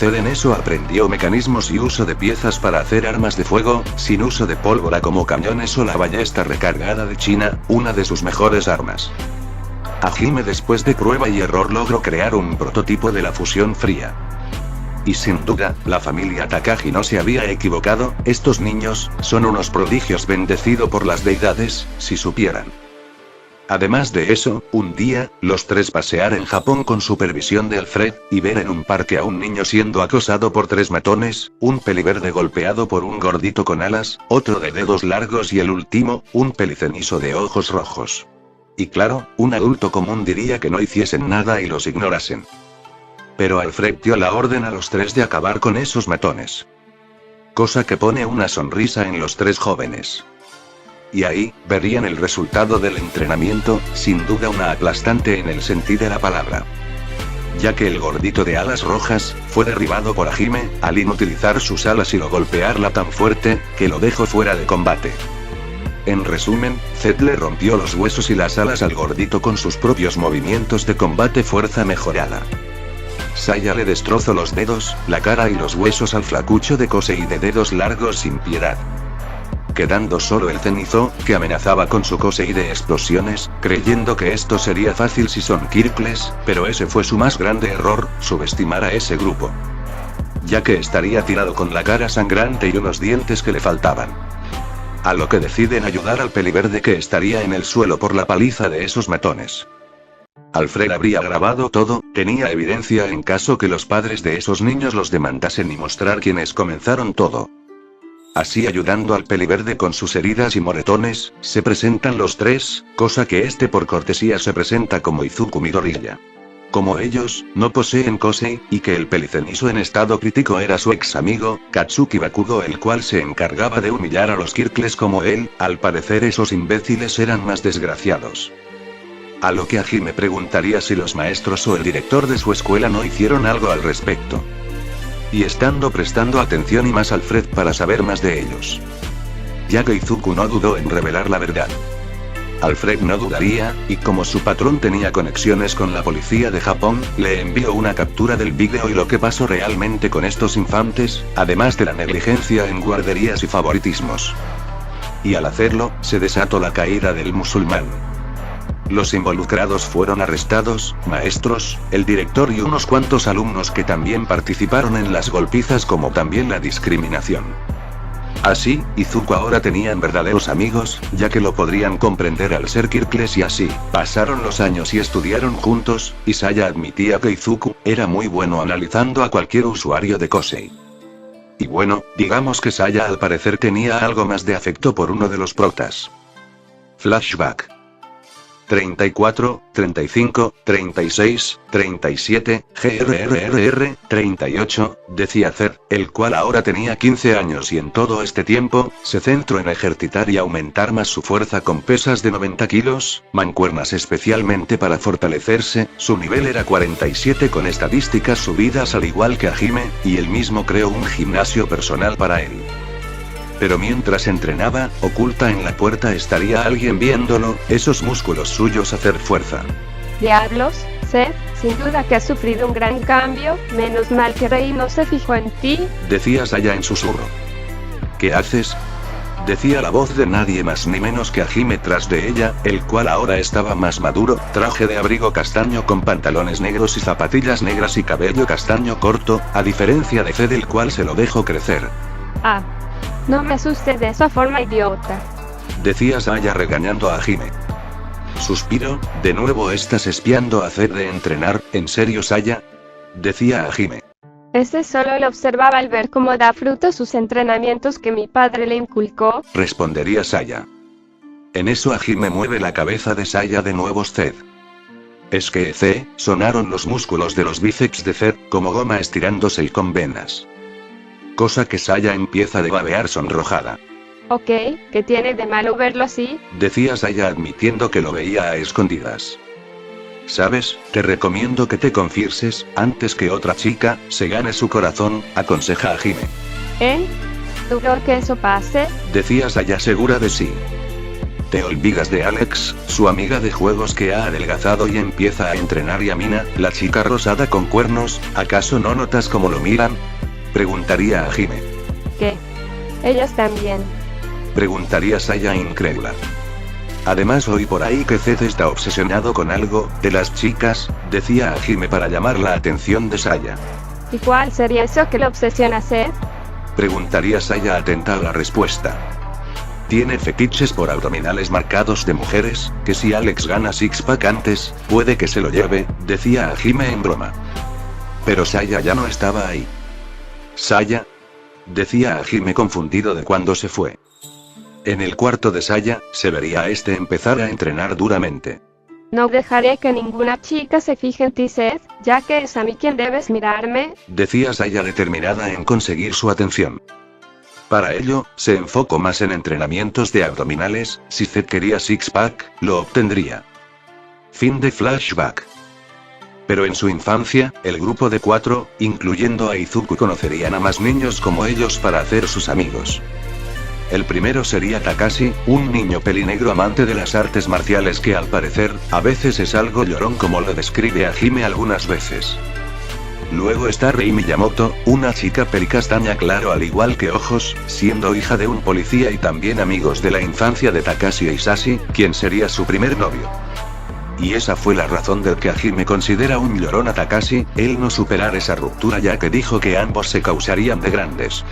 Zed en eso aprendió mecanismos y uso de piezas para hacer armas de fuego, sin uso de pólvora como cañones o la ballesta recargada de China, una de sus mejores armas. Hime después de prueba y error logró crear un prototipo de la fusión fría. Y sin duda, la familia Takagi no se había equivocado, estos niños, son unos prodigios bendecidos por las deidades, si supieran. Además de eso, un día, los tres pasear en Japón con supervisión de Alfred, y ver en un parque a un niño siendo acosado por tres matones, un peliverde golpeado por un gordito con alas, otro de dedos largos y el último, un pelicenizo de ojos rojos. Y claro, un adulto común diría que no hiciesen nada y los ignorasen. Pero Alfred dio la orden a los tres de acabar con esos matones. Cosa que pone una sonrisa en los tres jóvenes. Y ahí, verían el resultado del entrenamiento, sin duda una aplastante en el sentido de la palabra. Ya que el gordito de alas rojas, fue derribado por Hime, al inutilizar sus alas y lo golpearla tan fuerte, que lo dejó fuera de combate. En resumen, Zed le rompió los huesos y las alas al gordito con sus propios movimientos de combate fuerza mejorada. Saya le destrozó los dedos, la cara y los huesos al flacucho de Kosei de dedos largos sin piedad. quedando solo el cenizo, que amenazaba con su Kosei de explosiones, creyendo que esto sería fácil si son Kirkles, pero ese fue su más grande error, subestimar a ese grupo. Ya que estaría tirado con la cara sangrante y unos dientes que le faltaban. A lo que deciden ayudar al peliverde que estaría en el suelo por la paliza de esos matones. Alfred habría grabado todo, tenía evidencia en caso que los padres de esos niños los demandasen y mostrar quienes comenzaron todo. Así ayudando al peliverde con sus heridas y moretones, se presentan los tres, cosa que este por cortesía se presenta como Izuku Midoriya. Como ellos, no poseen Kosei, y que el pelicenizo en estado crítico era su ex amigo, Katsuki Bakugo, el cual se encargaba de humillar a los Kirkles como él, al parecer esos imbéciles eran más desgraciados. A lo que Hajime preguntaría si los maestros o el director de su escuela no hicieron algo al respecto. Y estando prestando atención y más Alfred para saber más de ellos. Ya que Izuku no dudó en revelar la verdad. Alfred no dudaría, y como su patrón tenía conexiones con la policía de Japón, le envió una captura del vídeo y lo que pasó realmente con estos infantes, además de la negligencia en guarderías y favoritismos. Y al hacerlo, se desató la caída del musulmán. Los involucrados fueron arrestados, maestros, el director y unos cuantos alumnos que también participaron en las golpizas como también la discriminación. Así, Izuku ahora tenían verdaderos amigos, ya que lo podrían comprender al ser Kirkles y así, pasaron los años y estudiaron juntos, y Saya admitía que Izuku era muy bueno analizando a cualquier usuario de Kosei. Y bueno, digamos que Saya al parecer tenía algo más de afecto por uno de los protas. Flashback. 34, 35, 36, 37, GRRRR, 38, decía Zer, el cual ahora tenía 15 años y en todo este tiempo, se centró en ejercitar y aumentar más su fuerza con pesas de 90 kilos, mancuernas especialmente para fortalecerse, su nivel era 47 con estadísticas subidas al igual que Hajime, y él mismo creó un gimnasio personal para él. Pero mientras entrenaba, oculta en la puerta estaría alguien viéndolo, esos músculos suyos hacer fuerza. Diablos, Seth, sin duda que has sufrido un gran cambio, menos mal que Rei no se fijó en ti, decía Saya en susurro. ¿Qué haces? Decía la voz de nadie más ni menos que Hajime tras de ella, el cual ahora estaba más maduro, traje de abrigo castaño con pantalones negros y zapatillas negras y cabello castaño corto, a diferencia de Zed el cual se lo dejó crecer. Ah. No me asustes de esa forma idiota, decía Saya regañando a Hajime. Suspiro, ¿de nuevo estás espiando a Zed de entrenar, en serio Saya? Decía a Hajime. Este solo lo observaba al ver cómo da fruto sus entrenamientos que mi padre le inculcó, respondería Saya. En eso Hajime mueve la cabeza de Saya de nuevo. Zed. Es que sonaron los músculos de los bíceps de Zed, como goma estirándose y con venas. Cosa que Saya empieza de babear sonrojada. Ok, ¿qué tiene de malo verlo así? Decía Saya admitiendo que lo veía a escondidas. ¿Sabes? Te recomiendo que te confieses, antes que otra chica, se gane su corazón, aconseja a Hajime. ¿Dudo que eso pase? Decía Saya segura de sí. ¿Te olvidas de Alex, su amiga de juegos que ha adelgazado y empieza a entrenar y a Mina, la chica rosada con cuernos, ¿acaso no notas cómo lo miran? Preguntaría a Hajime. ¿Qué? Ellas también. Preguntaría Saya incrédula. Además oí por ahí que Zed está obsesionado con algo, de las chicas, decía a Hajime para llamar la atención de Saya. ¿Y cuál sería eso que le obsesiona a Zed? Preguntaría Saya atenta a la respuesta. Tiene fetiches por abdominales marcados de mujeres, que si Alex gana six-pack antes, puede que se lo lleve, decía a Hajime en broma. Pero Saya ya no estaba ahí. Saya, decía a Hajime confundido de cuando se fue. En el cuarto de Saya, se vería a este empezar a entrenar duramente. No dejaré que ninguna chica se fije en ti, Seth, ya que es a mí quien debes mirarme, decía Saya determinada en conseguir su atención. Para ello, se enfocó más en entrenamientos de abdominales, si Zed quería six-pack, lo obtendría. Fin de flashback. Pero en su infancia, el grupo de 4, incluyendo a Izuku, conocerían a más niños como ellos para hacer sus amigos. El primero sería Takashi, un niño pelinegro amante de las artes marciales que al parecer, a veces es algo llorón como lo describe a Hajime algunas veces. Luego está Rei Miyamoto, una chica pelicastaña claro al igual que ojos, siendo hija de un policía y también amigos de la infancia de Takashi Isashi, quien sería su primer novio. Y esa fue la razón del que Hajime considera un llorón a Takashi, el no superar esa ruptura ya que dijo que ambos se causarían de grandes.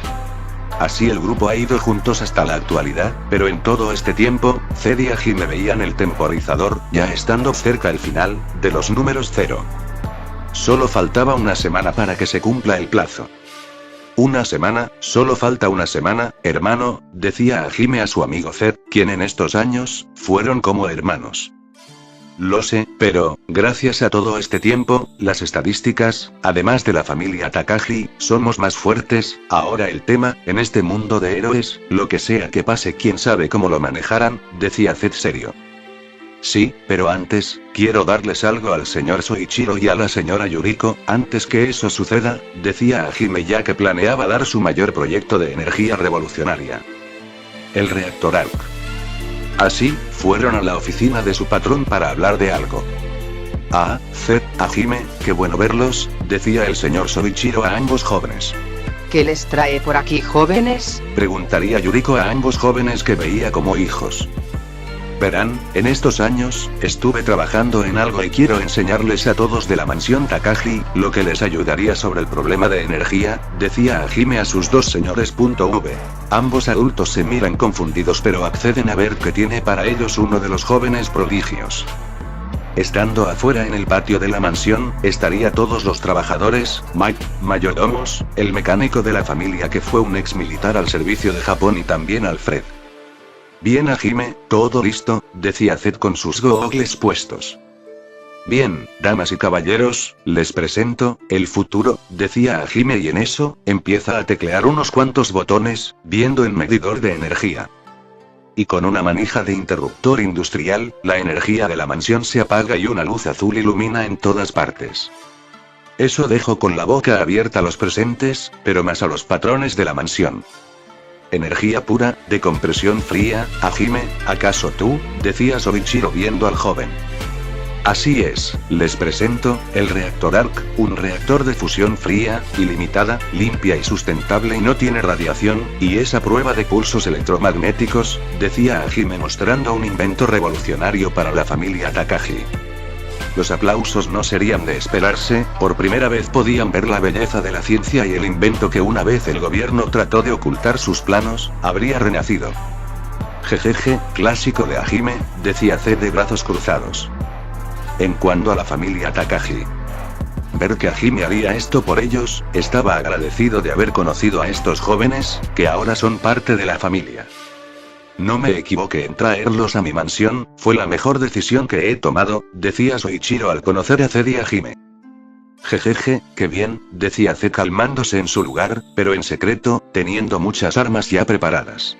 Así el grupo ha ido juntos hasta la actualidad, pero en todo este tiempo, Zed y Hajime veían el temporizador, ya estando cerca el final, de los números 0. Solo faltaba una semana para que se cumpla el plazo. Una semana, solo falta una semana, hermano, decía Hajime a su amigo Zed, quien en estos años, fueron como hermanos. Lo sé, pero, gracias a todo este tiempo, las estadísticas, además de la familia Takagi, somos más fuertes. Ahora el tema, en este mundo de héroes, lo que sea que pase quién sabe cómo lo manejarán, decía Zed serio. Sí, pero antes, quiero darles algo al señor Soichiro y a la señora Yuriko, antes que eso suceda, decía Hajime ya que planeaba dar su mayor proyecto de energía revolucionaria. El reactor Arc. Así, fueron a la oficina de su patrón para hablar de algo. Ah, Zed, Hajime, qué bueno verlos, decía el señor Soichiro a ambos jóvenes. ¿Qué les trae por aquí, jóvenes? Preguntaría Yuriko a ambos jóvenes que veía como hijos. Verán, en estos años, estuve trabajando en algo y quiero enseñarles a todos de la mansión Takagi, lo que les ayudaría sobre el problema de energía, decía Hajime a sus dos señores. Ambos adultos se miran confundidos pero acceden a ver qué tiene para ellos uno de los jóvenes prodigios. Estando afuera en el patio de la mansión, estaría todos los trabajadores, Mike, mayordomos, el mecánico de la familia que fue un ex militar al servicio de Japón y también Alfred. Bien Hajime, todo listo, decía Zed con sus googles puestos. Bien, damas y caballeros, les presento, el futuro, decía Hajime y en eso, empieza a teclear unos cuantos botones, viendo el medidor de energía. Y con una manija de interruptor industrial, la energía de la mansión se apaga y una luz azul ilumina en todas partes. Eso dejó con la boca abierta a los presentes, pero más a los patrones de la mansión. Energía pura, de compresión fría, Hajime, ¿acaso tú? Decía Soichiro viendo al joven. Así es, les presento, el reactor Arc, un reactor de fusión fría, ilimitada, limpia y sustentable y no tiene radiación, y es a prueba de pulsos electromagnéticos, decía Hajime mostrando un invento revolucionario para la familia Takagi. Los aplausos no serían de esperarse, por primera vez podían ver la belleza de la ciencia y el invento que una vez el gobierno trató de ocultar sus planos, habría renacido. Jejeje, clásico de Hajime, decía Zed de brazos cruzados. En cuanto a la familia Takagi. Ver que Hajime haría esto por ellos, estaba agradecido de haber conocido a estos jóvenes, que ahora son parte de la familia. No me equivoqué en traerlos a mi mansión, fue la mejor decisión que he tomado, decía Soichiro al conocer a Zed y Hajime. Jejeje, qué bien, decía Zed calmándose en su lugar, pero en secreto, teniendo muchas armas ya preparadas.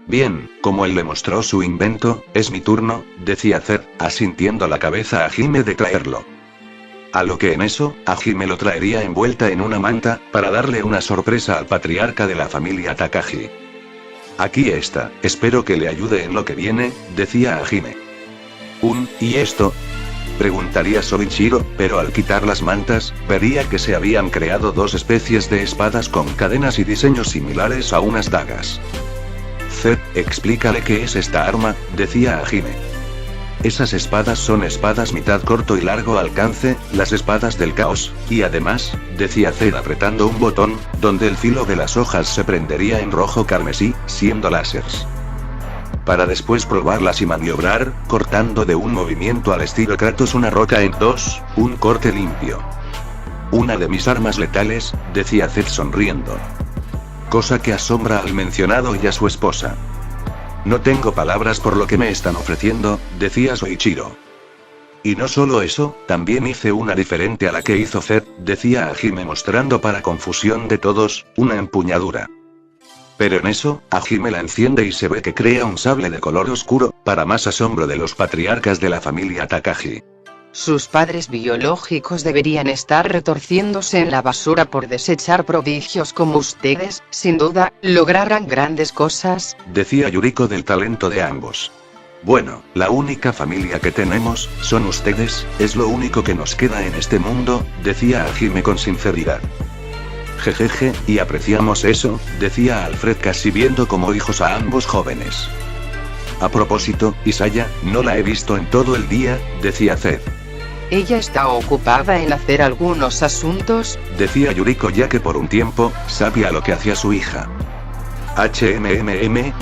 Bien, como él le mostró su invento, es mi turno, decía Zed, asintiendo la cabeza a Hajime de traerlo. A lo que en eso, Hajime lo traería envuelta en una manta, para darle una sorpresa al patriarca de la familia Takagi. Aquí está, espero que le ayude en lo que viene, decía Hajime. ¿Y esto? Preguntaría Soichiro, pero al quitar las mantas, vería que se habían creado dos especies de espadas con cadenas y diseños similares a unas dagas. Zed, explícale qué es esta arma, decía Hajime. Esas espadas son espadas mitad corto y largo alcance, las espadas del caos, y además, decía Zed apretando un botón, donde el filo de las hojas se prendería en rojo carmesí, siendo láseres. Para después probarlas y maniobrar, cortando de un movimiento al estilo Kratos una roca en dos, un corte limpio. Una de mis armas letales, decía Zed sonriendo. Cosa que asombra al mencionado y a su esposa. No tengo palabras por lo que me están ofreciendo, decía Soichiro. Y no solo eso, también hice una diferente a la que hizo Zed, decía Hajime mostrando para confusión de todos, una empuñadura. Pero en eso, Hajime la enciende y se ve que crea un sable de color oscuro, para más asombro de los patriarcas de la familia Takagi. Sus padres biológicos deberían estar retorciéndose en la basura por desechar prodigios como ustedes, sin duda, lograrán grandes cosas, decía Yuriko del talento de ambos. Bueno, la única familia que tenemos, son ustedes, es lo único que nos queda en este mundo, decía Hajime con sinceridad. Jejeje, y apreciamos eso, decía Alfred casi viendo como hijos a ambos jóvenes. A propósito, Isaya, no la he visto en todo el día, decía Zed. Ella está ocupada en hacer algunos asuntos, Decía Yuriko ya que por un tiempo, sabía lo que hacía su hija.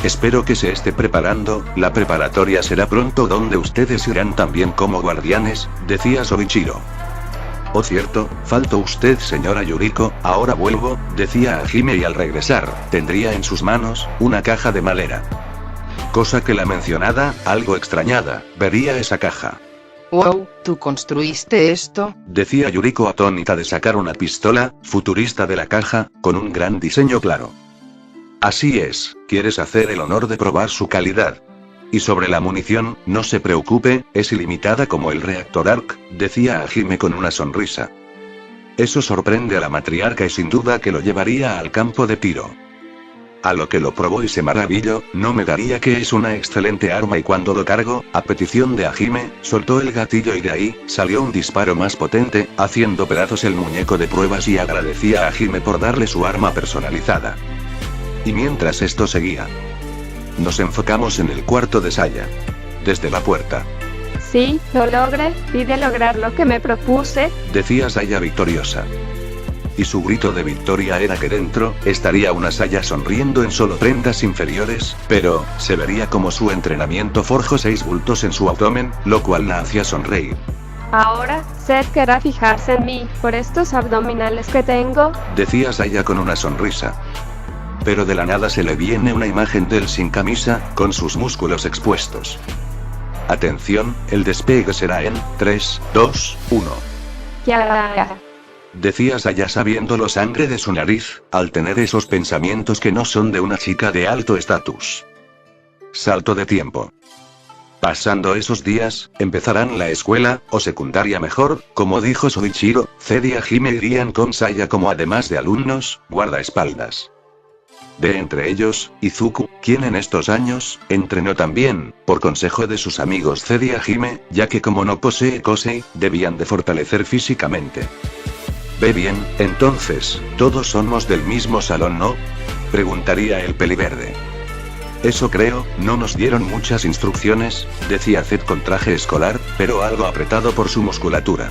Espero que se esté preparando, la preparatoria será pronto donde ustedes irán también como guardianes, decía Soichiro. Oh cierto, faltó usted señora Yuriko, ahora vuelvo, decía Hajime y al regresar, tendría en sus manos, una caja de madera. Cosa que la mencionada, algo extrañada, vería esa caja. Wow, ¿tú construiste esto? Decía Yuriko atónita de sacar una pistola, futurista de la caja, con un gran diseño claro. Así es, quieres hacer el honor de probar su calidad. Y sobre la munición, no se preocupe, es ilimitada como el reactor ARC, decía Hajime con una sonrisa. Eso sorprende a la matriarca y sin duda que lo llevaría al campo de tiro. A lo que lo probó y se maravilló, no me daría que es una excelente arma y cuando lo cargo, a petición de Hajime, soltó el gatillo y de ahí, salió un disparo más potente, haciendo pedazos el muñeco de pruebas y agradecía a Hajime por darle su arma personalizada. Y mientras esto seguía, nos enfocamos en el cuarto de Saya. Desde la puerta. Sí, lo logré, pude lograr lo que me propuse, Decía Saya victoriosa. Y su grito de victoria era que dentro, estaría una Saya sonriendo en solo prendas inferiores, pero, se vería como su entrenamiento forjó 6 bultos en su abdomen, lo cual la hacía sonreír. Ahora, Seth querrá fijarse en mí, por estos abdominales que tengo, Decía Saya con una sonrisa. Pero de la nada se le viene una imagen de él sin camisa, con sus músculos expuestos. Atención, el despegue será en 3, 2, 1. ya. Decía Saya sabiendo sangre de su nariz, al tener esos pensamientos que no son de una chica de alto estatus. Salto de tiempo. Pasando esos días, empezarán la escuela, o secundaria mejor, como dijo Soichiro, Zed y Hajime irían con Saya como además de alumnos, guardaespaldas. De entre ellos, Izuku, quien en estos años, entrenó también, por consejo de sus amigos Zed y Hajime, ya que como no posee Kosei, debían de fortalecer físicamente. Ve bien, entonces, todos somos del mismo salón, ¿no? Preguntaría el peliverde. Eso creo, no nos dieron muchas instrucciones, decía Zed con traje escolar, pero algo apretado por su musculatura.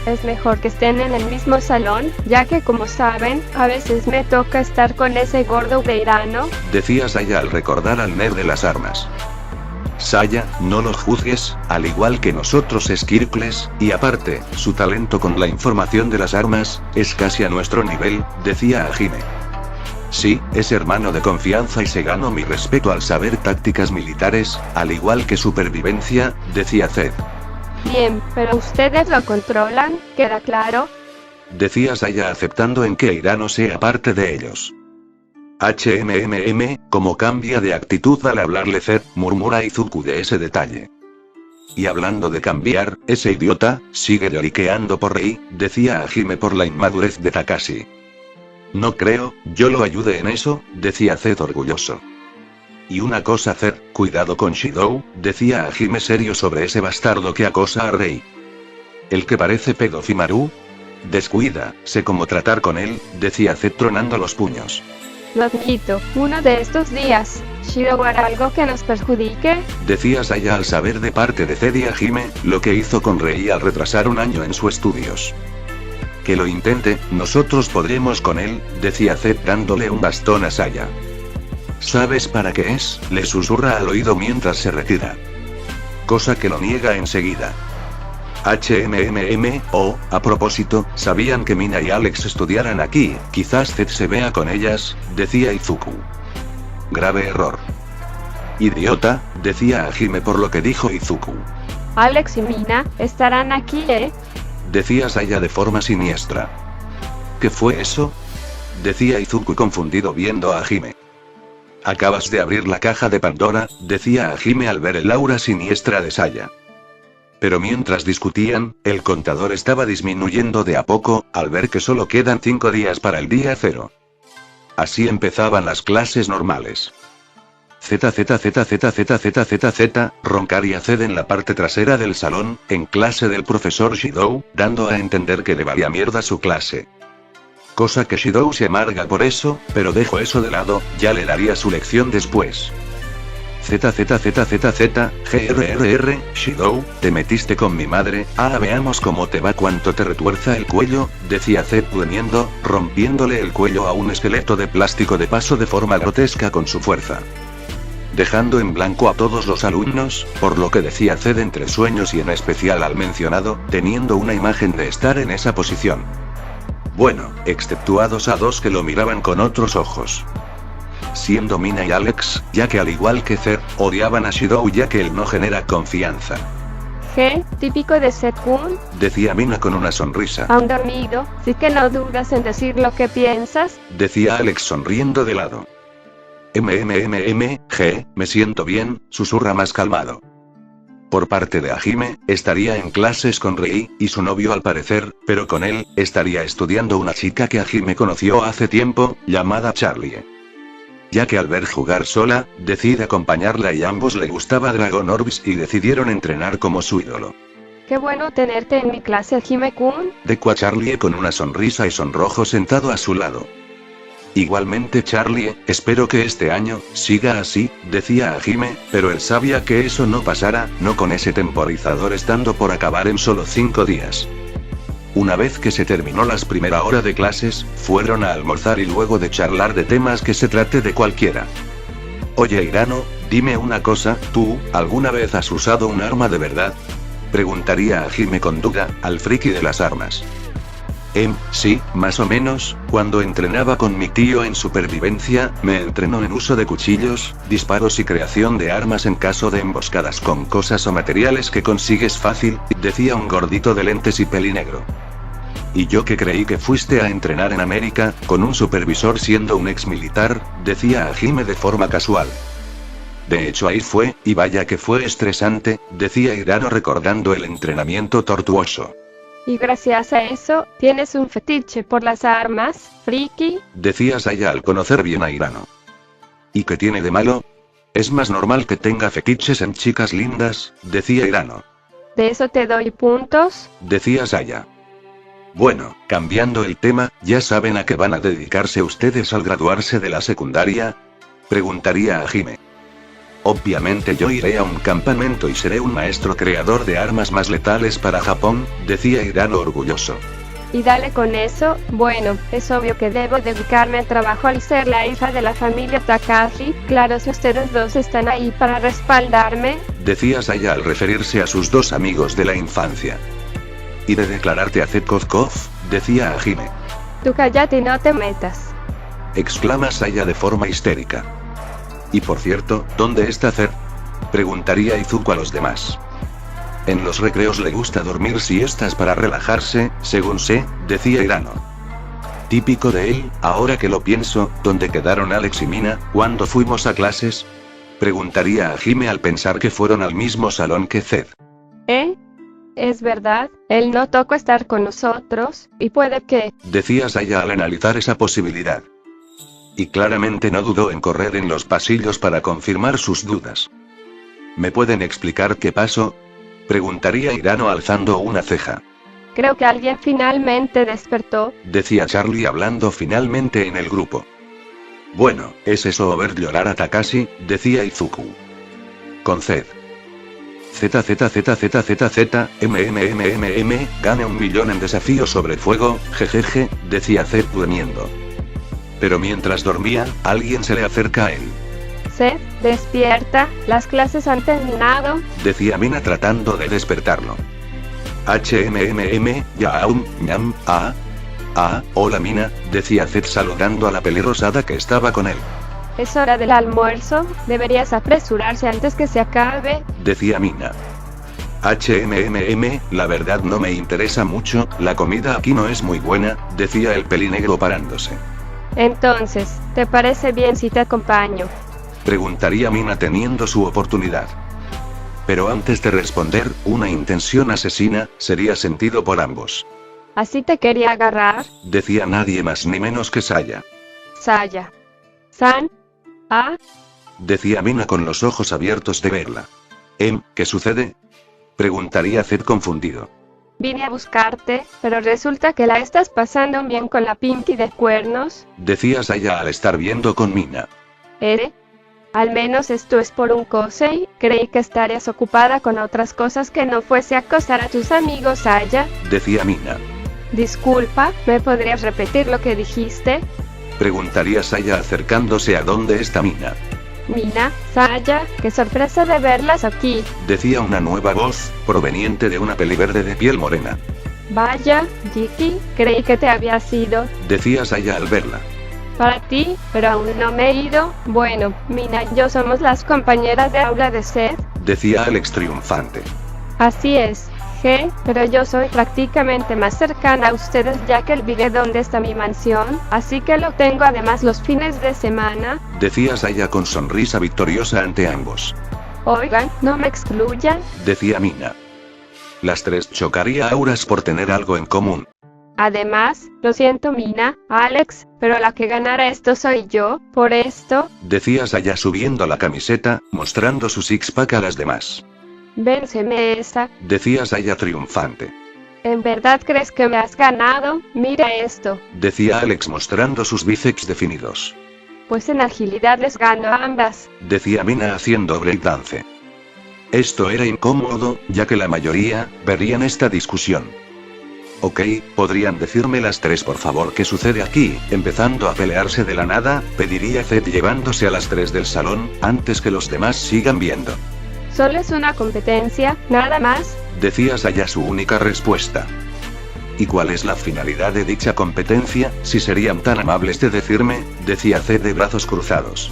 Es mejor que estén en el mismo salón, ya que como saben, a veces me toca estar con ese gordo ureirano, Decía Saya al recordar al nerd de las armas. Saya, no lo juzgues, al igual que nosotros Skirkles, y aparte, su talento con la información de las armas, es casi a nuestro nivel, decía Hajime. Sí, es hermano de confianza y se ganó mi respeto al saber tácticas militares, al igual que supervivencia, decía Zed. Bien, pero ustedes lo controlan, ¿queda claro? Decía Saya aceptando en que Irano sea parte de ellos. Como cambia de actitud al hablarle Zed, murmura Izuku de ese detalle. Y hablando de cambiar, ese idiota, sigue lloriqueando por Rei, decía Hajime por la inmadurez de Takashi. No creo, yo lo ayude en eso, decía Zed orgulloso. Y una cosa Zed, cuidado con Shidou, decía Hajime serio sobre ese bastardo que acosa a Rei. ¿El que parece pedofimaru? Descuida, sé cómo tratar con él, decía Zed tronando los puños. Lo admito, uno de estos días, Shidou hará algo que nos perjudique, Decía Saya al saber de parte de Zed y Hajime, lo que hizo con Rei al retrasar un año en sus estudios. Que lo intente, nosotros podremos con él, decía Zed dándole un bastón a Saya. ¿Sabes para qué es?, le susurra al oído mientras se retira. Cosa que lo niega enseguida. A propósito, ¿sabían que Mina y Alex estudiaran aquí? Quizás Zed se vea con ellas, decía Izuku. Grave error. Idiota, decía Hajime por lo que dijo Izuku. Alex y Mina, estarán aquí, Decía Saya de forma siniestra. ¿Qué fue eso? Decía Izuku confundido viendo a Hajime. Acabas de abrir la caja de Pandora, decía Hajime al ver el aura siniestra de Saya. Pero mientras discutían, el contador estaba disminuyendo de a poco, al ver que solo quedan 5 días para el día 0. Así empezaban las clases normales. Z, roncaría Zed en la parte trasera del salón, en clase del profesor Shidou, dando a entender que le valía mierda su clase. Cosa que Shidou se amarga por eso, pero dejo eso de lado, ya le daría su lección después. GRRR, Shidou, te metiste con mi madre, veamos cómo te va cuanto te retuerza el cuello, decía Zed gruñendo, rompiéndole el cuello a un esqueleto de plástico de paso de forma grotesca con su fuerza. Dejando en blanco a todos los alumnos, por lo que decía Zed entre sueños y en especial al mencionado, teniendo una imagen de estar en esa posición. Bueno, exceptuados a dos que lo miraban con otros ojos. Siendo Mina y Alex, ya que al igual que Zed, odiaban a Shidou ya que él no genera confianza. Típico de Zed-kun, decía Mina con una sonrisa. aún dormido, sí que no dudas en decir lo que piensas, decía Alex sonriendo de lado. Me siento bien, susurra más calmado. Por parte de Hajime, estaría en clases con Rei, y su novio al parecer, pero con él, estaría estudiando una chica que Hajime conoció hace tiempo, llamada Charlie. Ya que al ver jugar sola, decide acompañarla y ambos le gustaba Dragon Orbs y decidieron entrenar como su ídolo. qué bueno tenerte en mi clase Hajime-kun, Decua Charlie con una sonrisa y sonrojo sentado a su lado. Igualmente Charlie, espero que este año, siga así, decía Hajime, pero él sabía que eso no pasara, no con ese temporizador estando por acabar en solo 5 días. Una vez que se terminó las primera hora de clases, fueron a almorzar y luego de charlar de temas que se trate de cualquiera. Oye Hirano, dime una cosa, ¿tú, alguna vez has usado un arma de verdad? Preguntaría a Hajime con duda, al friki de las armas. Sí, más o menos, cuando entrenaba con mi tío en supervivencia, me entrenó en uso de cuchillos, disparos y creación de armas en caso de emboscadas con cosas o materiales que consigues fácil, decía un gordito de lentes y pelinegro. Y yo que creí que fuiste a entrenar en América, con un supervisor siendo un ex militar, decía Hajime de forma casual. De hecho ahí fue, y vaya que fue estresante, decía Hirano recordando el entrenamiento tortuoso. y gracias a eso, tienes un fetiche por las armas, friki, decía Saya al conocer bien a Hirano. ¿Y qué tiene de malo? Es más normal que tenga fetiches en chicas lindas, decía Hirano. de eso te doy puntos, Decía Saya. Bueno, cambiando el tema, ¿ya saben a qué van a dedicarse ustedes al graduarse de la secundaria? Preguntaría a Hajime. Obviamente yo iré a un campamento y seré un maestro creador de armas más letales para Japón, decía Hirano orgulloso. y dale con eso, bueno, es obvio que debo dedicarme al trabajo al ser la hija de la familia Takashi, claro si ustedes dos están ahí para respaldarme, Decía Saya al referirse a sus dos amigos de la infancia. Y de declararte a Zed Kozkov, decía a Hajime. tú cállate y no te metas. Exclama Saya de forma histérica. Y por cierto, ¿dónde está Zed? Preguntaría Izuku a los demás. En los recreos le gusta dormir siestas para relajarse, según sé, decía Hirano. Típico de él, ahora que lo pienso, ¿dónde quedaron Alex y Mina, cuando fuimos a clases? Preguntaría a Hajime al pensar que fueron al mismo salón que Zed. Es verdad, él no tocó estar con nosotros, y puede que, Decía Saya al analizar esa posibilidad. Y claramente no dudó en correr en los pasillos para confirmar sus dudas. ¿Me pueden explicar qué pasó? Preguntaría Hirano alzando una ceja. creo que alguien finalmente despertó, Decía Charlie hablando finalmente en el grupo. Bueno, ¿es eso o ver llorar a Takashi? Decía Izuku. Con Zed. Gane 1 millón en desafío sobre fuego, jejeje, decía Zed durmiendo. Pero mientras dormía, alguien se le acerca a él. Zed, despierta, las clases han terminado, Decía Mina tratando de despertarlo. Hola Mina, decía Zed saludando a la pelirrosada que estaba con él. es hora del almuerzo, deberías apresurarse antes que se acabe, Decía Mina. La verdad no me interesa mucho, la comida aquí no es muy buena, decía el pelinegro parándose. entonces, ¿te parece bien si te acompaño? Preguntaría Mina teniendo su oportunidad. Pero antes de responder, una intención asesina sería sentido por ambos. Así te quería agarrar, Decía nadie más ni menos que Saya. Saya. San. decía Mina con los ojos abiertos de verla. ¿Qué sucede? Preguntaría Zed confundido. Vine a buscarte, pero resulta que la estás pasando bien con la Pinky de cuernos. Decía Saya al estar viendo con Mina. Al menos esto es por un cosey, creí que estarías ocupada con otras cosas que no fuese acosar a tus amigos, Saya. Decía Mina. Disculpa, ¿me podrías repetir lo que dijiste? Preguntaría Saya acercándose a donde está Mina. Mina, Saya, qué sorpresa de verlas aquí. Decía una nueva voz, proveniente de una peliverde de piel morena. Vaya, Jiki, creí que te habías ido. Decía Saya al verla. Para ti, pero aún no me he ido. Bueno, Mina y yo somos las compañeras de aula de Zed. Decía Alex triunfante. Así es, pero yo soy prácticamente más cercana a ustedes ya que olvidé dónde está mi mansión, así que lo tengo además los fines de semana. Decía Saya con sonrisa victoriosa ante ambos. Oigan, no me excluyan. Decía Mina. Las tres chocaría auras por tener algo en común. Además, lo siento Mina, Alex, pero la que ganará esto soy yo, por esto. Decía Saya subiendo la camiseta, mostrando su six-pack a las demás. Vénseme esa. Decía Saya triunfante. ¿En verdad crees que me has ganado? Mira esto. Decía Alex mostrando sus bíceps definidos. Pues en agilidad les gano a ambas. Decía Mina haciendo breakdance. Esto era incómodo, ya que la mayoría verían esta discusión. Ok, ¿podrían decirme las tres por favor qué sucede aquí? Empezando a pelearse de la nada, pediría Zed llevándose a las tres del salón, antes que los demás sigan viendo. Solo es una competencia, nada más. Decía Saya su única respuesta. ¿Y cuál es la finalidad de dicha competencia, si serían tan amables de decirme? Decía Zed de brazos cruzados.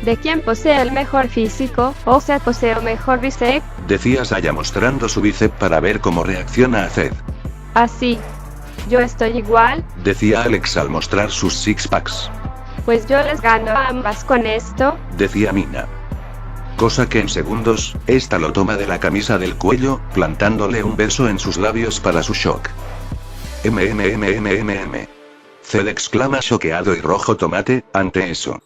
¿De quién posee el mejor físico, o sea poseo mejor bíceps? Decía Saya mostrando su bíceps para ver cómo reacciona a Zed. Así. Yo estoy igual. Decía Alex al mostrar sus six-packs. Pues yo les gano a ambas con esto. Decía Mina. Cosa que en segundos, esta lo toma de la camisa del cuello, plantándole un beso en sus labios para su shock. Zed exclama choqueado y rojo tomate, ante eso.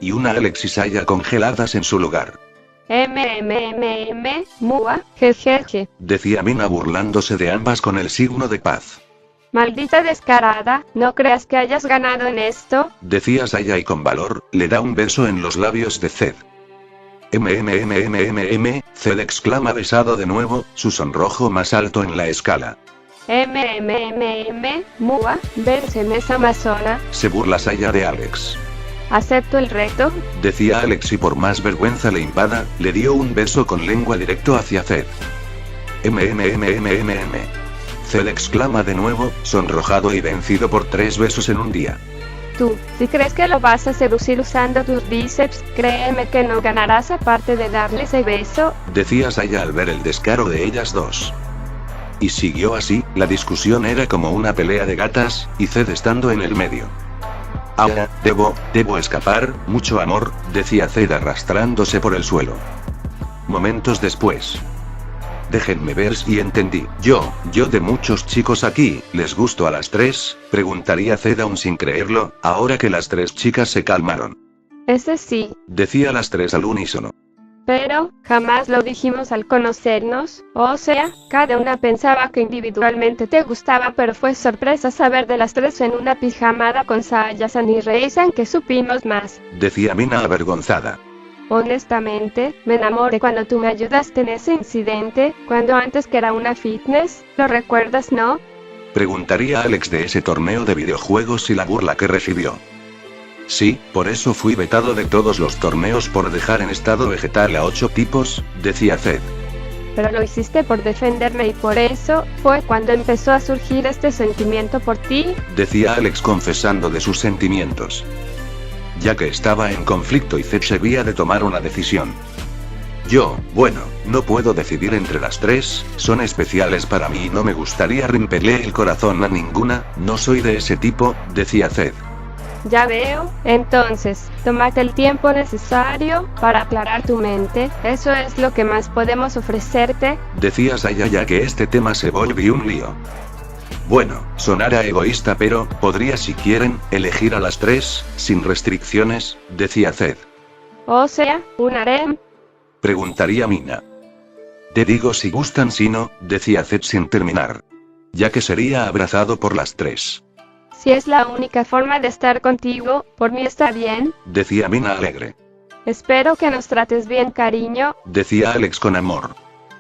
Y una Alex y Saya congeladas en su lugar. Mua, jejeje. Decía Mina burlándose de ambas con el signo de paz. Maldita descarada, no creas que hayas ganado en esto. Decía Saya y con valor, le da un beso en los labios de Zed. Zed exclama besado de nuevo, su sonrojo más alto en la escala. Mua, vénseme esa amazona. Se burla Saya de Alex. ¿Acepto el reto? Decía Alex y por más vergüenza le invada, le dio un beso con lengua directo hacia Zed. Zed exclama de nuevo, sonrojado y vencido por 3 besos en un día. Tú, si crees que lo vas a seducir usando tus bíceps, créeme que no ganarás aparte de darle ese beso. Decía Saya al ver el descaro de ellas dos. Y siguió así, la discusión era como una pelea de gatas, y Zed estando en el medio. Ahora, debo escapar, mucho amor, decía Zed arrastrándose por el suelo. Momentos después. Déjenme ver si entendí. Yo de muchos chicos aquí, ¿les gusto a las tres? Preguntaría Zed aún sin creerlo, ahora que las 3 chicas se calmaron. Ese sí. Decía las 3 al unísono. Pero, jamás lo dijimos al conocernos, o sea, cada una pensaba que individualmente te gustaba, pero fue sorpresa saber de las 3 en una pijamada con Saya-san y Rei-san que supimos más. Decía Mina avergonzada. Honestamente, me enamoré cuando tú me ayudaste en ese incidente, cuando antes que era una fitness, ¿lo recuerdas, no? Preguntaría Alex de ese torneo de videojuegos y la burla que recibió. Sí, por eso fui vetado de todos los torneos por dejar en estado vegetal a 8 tipos, decía Zed. Pero lo hiciste por defenderme y por eso, fue cuando empezó a surgir este sentimiento por ti. Decía Alex confesando de sus sentimientos. Ya que estaba en conflicto y Zed se había de tomar una decisión. Bueno, no puedo decidir entre las 3, son especiales para mí y no me gustaría romperle el corazón a ninguna, no soy de ese tipo, decía Zed. Ya veo, entonces, tómate el tiempo necesario para aclarar tu mente, eso es lo que más podemos ofrecerte. Decía Saya ya que este tema se volvió un lío. Bueno, sonará egoísta pero, podría si quieren, elegir a las 3, sin restricciones, decía Zed. o sea, un harem? Preguntaría Mina. Te digo si gustan, si no, decía Zed sin terminar. Ya que sería abrazado por las tres. Si es la única forma de estar contigo, por mí está bien. Decía Mina alegre. Espero que nos trates bien, cariño. Decía Alex con amor.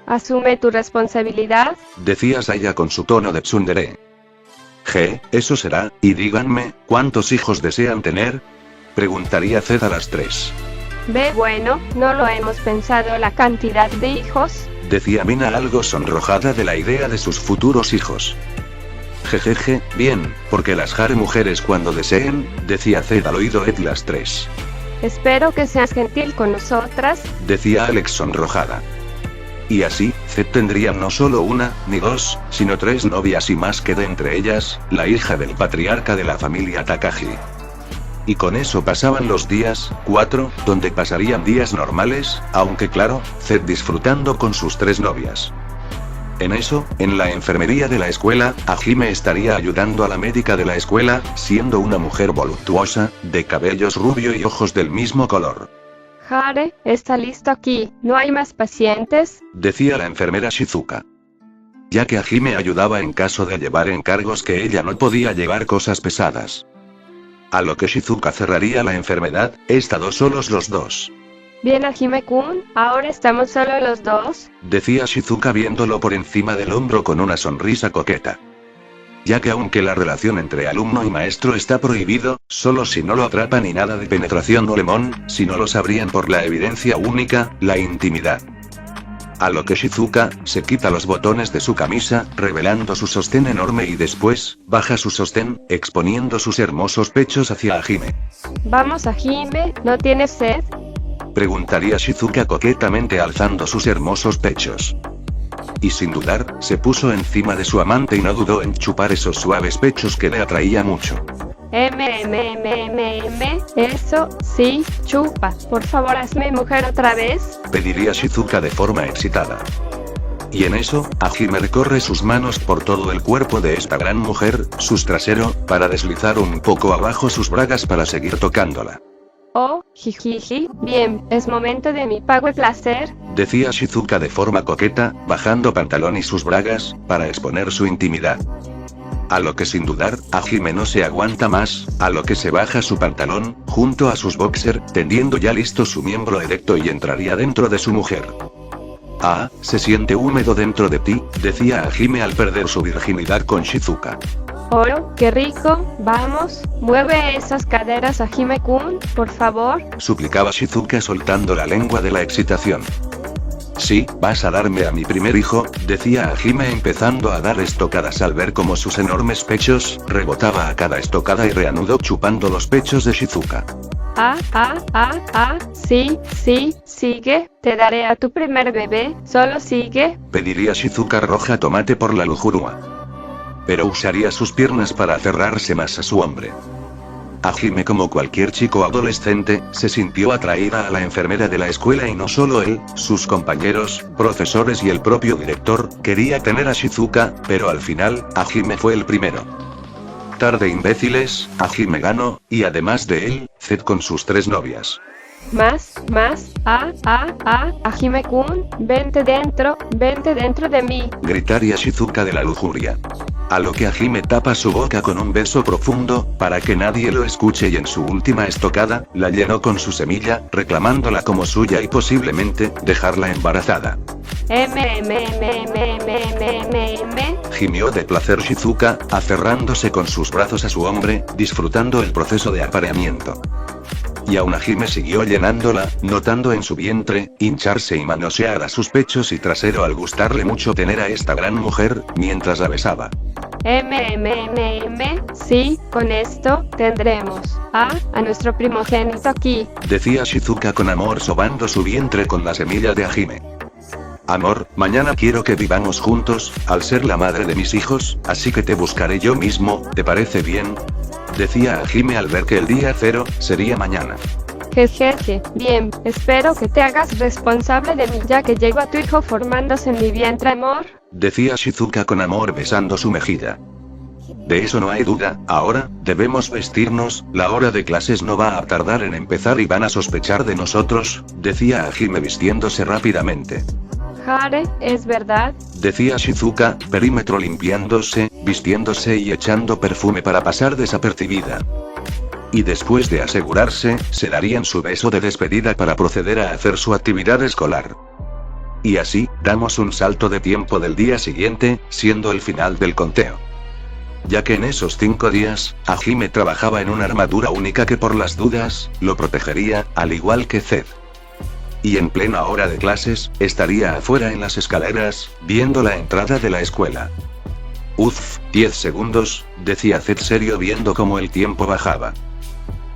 Asume tu responsabilidad. Decía Saya con su tono de tsundere. Eso será, y díganme, ¿cuántos hijos desean tener? Preguntaría Zed a las tres. Bueno, no lo hemos pensado la cantidad de hijos. Decía Mina algo sonrojada de la idea de sus futuros hijos. Jejeje, bien, porque las haré mujeres cuando deseen, decía Zed al oído Ed las tres. Espero que seas gentil con nosotras, decía Alex sonrojada. Y así, Zed tendría no solo una, ni dos, sino tres novias y más que de entre ellas, la hija del patriarca de la familia Takagi. Y con eso pasaban los días, 4, donde pasarían días normales, aunque claro, Zed disfrutando con sus tres novias. En eso, en la enfermería de la escuela, Hajime estaría ayudando a la médica de la escuela, siendo una mujer voluptuosa, de cabellos rubio y ojos del mismo color. Hare, está listo aquí, ¿no hay más pacientes? Decía la enfermera Shizuka. Ya que Hajime ayudaba en caso de llevar encargos que ella no podía llevar cosas pesadas. A lo que Shizuka cerraría la enfermedad, estado solos los dos. Bien, Hajime-kun, ahora estamos solo los dos, decía Shizuka viéndolo por encima del hombro con una sonrisa coqueta. Ya que aunque la relación entre alumno y maestro está prohibido, solo si no lo atrapan y nada de penetración o lemón, si no lo sabrían por la evidencia única, la intimidad. A lo que Shizuka, se quita los botones de su camisa, revelando su sostén enorme y después, baja su sostén, exponiendo sus hermosos pechos hacia Hajime. Vamos, Hajime, ¿no tienes sed? Preguntaría Shizuka coquetamente alzando sus hermosos pechos. Y sin dudar, se puso encima de su amante y no dudó en chupar esos suaves pechos que le atraía mucho. Eso, sí, chupa. Por favor, hazme mujer otra vez. Pediría Shizuka de forma excitada. Y en eso, Hajime recorre sus manos por todo el cuerpo de esta gran mujer, sus trasero, para deslizar un poco abajo sus bragas para seguir tocándola. Oh, jijiji, bien, es momento de mi pago y placer, decía Shizuka de forma coqueta, bajando pantalón y sus bragas, para exponer su intimidad. A lo que sin dudar, Hajime no se aguanta más, a lo que se baja su pantalón, junto a sus boxer, tendiendo ya listo su miembro erecto y entraría dentro de su mujer. Ah, se siente húmedo dentro de ti, decía Hajime al perder su virginidad con Shizuka. Oh, qué rico, vamos, mueve esas caderas, Hajime-kun, por favor, suplicaba Shizuka soltando la lengua de la excitación. Sí, vas a darme a mi primer hijo, decía Hajime empezando a dar estocadas al ver cómo sus enormes pechos, rebotaba a cada estocada y reanudó chupando los pechos de Shizuka. Sí, sigue, te daré a tu primer bebé, solo sigue, pediría Shizuka roja tomate por la lujuria. Pero usaría sus piernas para aferrarse más a su hombre. Hajime, como cualquier chico adolescente, se sintió atraída a la enfermera de la escuela y no solo él, sus compañeros, profesores y el propio director, quería tener a Shizuka, pero al final, Hajime fue el primero. Tarde imbéciles, Hajime ganó, y además de él, Zed con sus tres novias. Más, Hajime-kun, vente dentro de mí, gritaría Shizuka de la lujuria. A lo que Hajime tapa su boca con un beso profundo, para que nadie lo escuche y en su última estocada, la llenó con su semilla, reclamándola como suya y posiblemente, dejarla embarazada. Gimió de placer Shizuka, aferrándose con sus brazos a su hombre, disfrutando el proceso de apareamiento. Y aún Hajime siguió llenándola, notando en su vientre, hincharse y manosear a sus pechos y trasero al gustarle mucho tener a esta gran mujer, mientras la besaba. Sí, con esto, tendremos a nuestro primogénito aquí, decía Shizuka con amor sobando su vientre con la semilla de Hajime. Amor, mañana quiero que vivamos juntos, al ser la madre de mis hijos, así que te buscaré yo mismo, ¿te parece bien? Decía Hajime al ver que el día 0, sería mañana. Jejeje, bien, espero que te hagas responsable de mí ya que llegó a tu hijo formándose en mi vientre, amor. Decía Shizuka con amor besando su mejilla. De eso no hay duda. Ahora, debemos vestirnos, la hora de clases no va a tardar en empezar y van a sospechar de nosotros, decía Hajime vistiéndose rápidamente. Hare, es verdad. Decía Shizuka, perímetro limpiándose, vistiéndose y echando perfume para pasar desapercibida. Y después de asegurarse, se darían su beso de despedida para proceder a hacer su actividad escolar. Y así, damos un salto de tiempo del día siguiente, siendo el final del conteo. Ya que en esos 5 días, Hajime trabajaba en una armadura única que por las dudas, lo protegería, al igual que Zed. Y en plena hora de clases, estaría afuera en las escaleras, viendo la entrada de la escuela. 10 segundos, decía Zed serio viendo cómo el tiempo bajaba.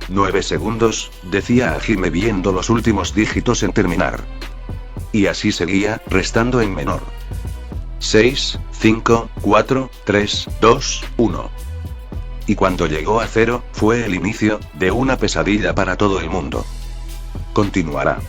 9 segundos, decía Hajime viendo los últimos dígitos en terminar. Y así seguía, restando en menor. 6, 5, 4, 3, 2, 1. Y cuando llegó a 0, fue el inicio de una pesadilla para todo el mundo. Continuará.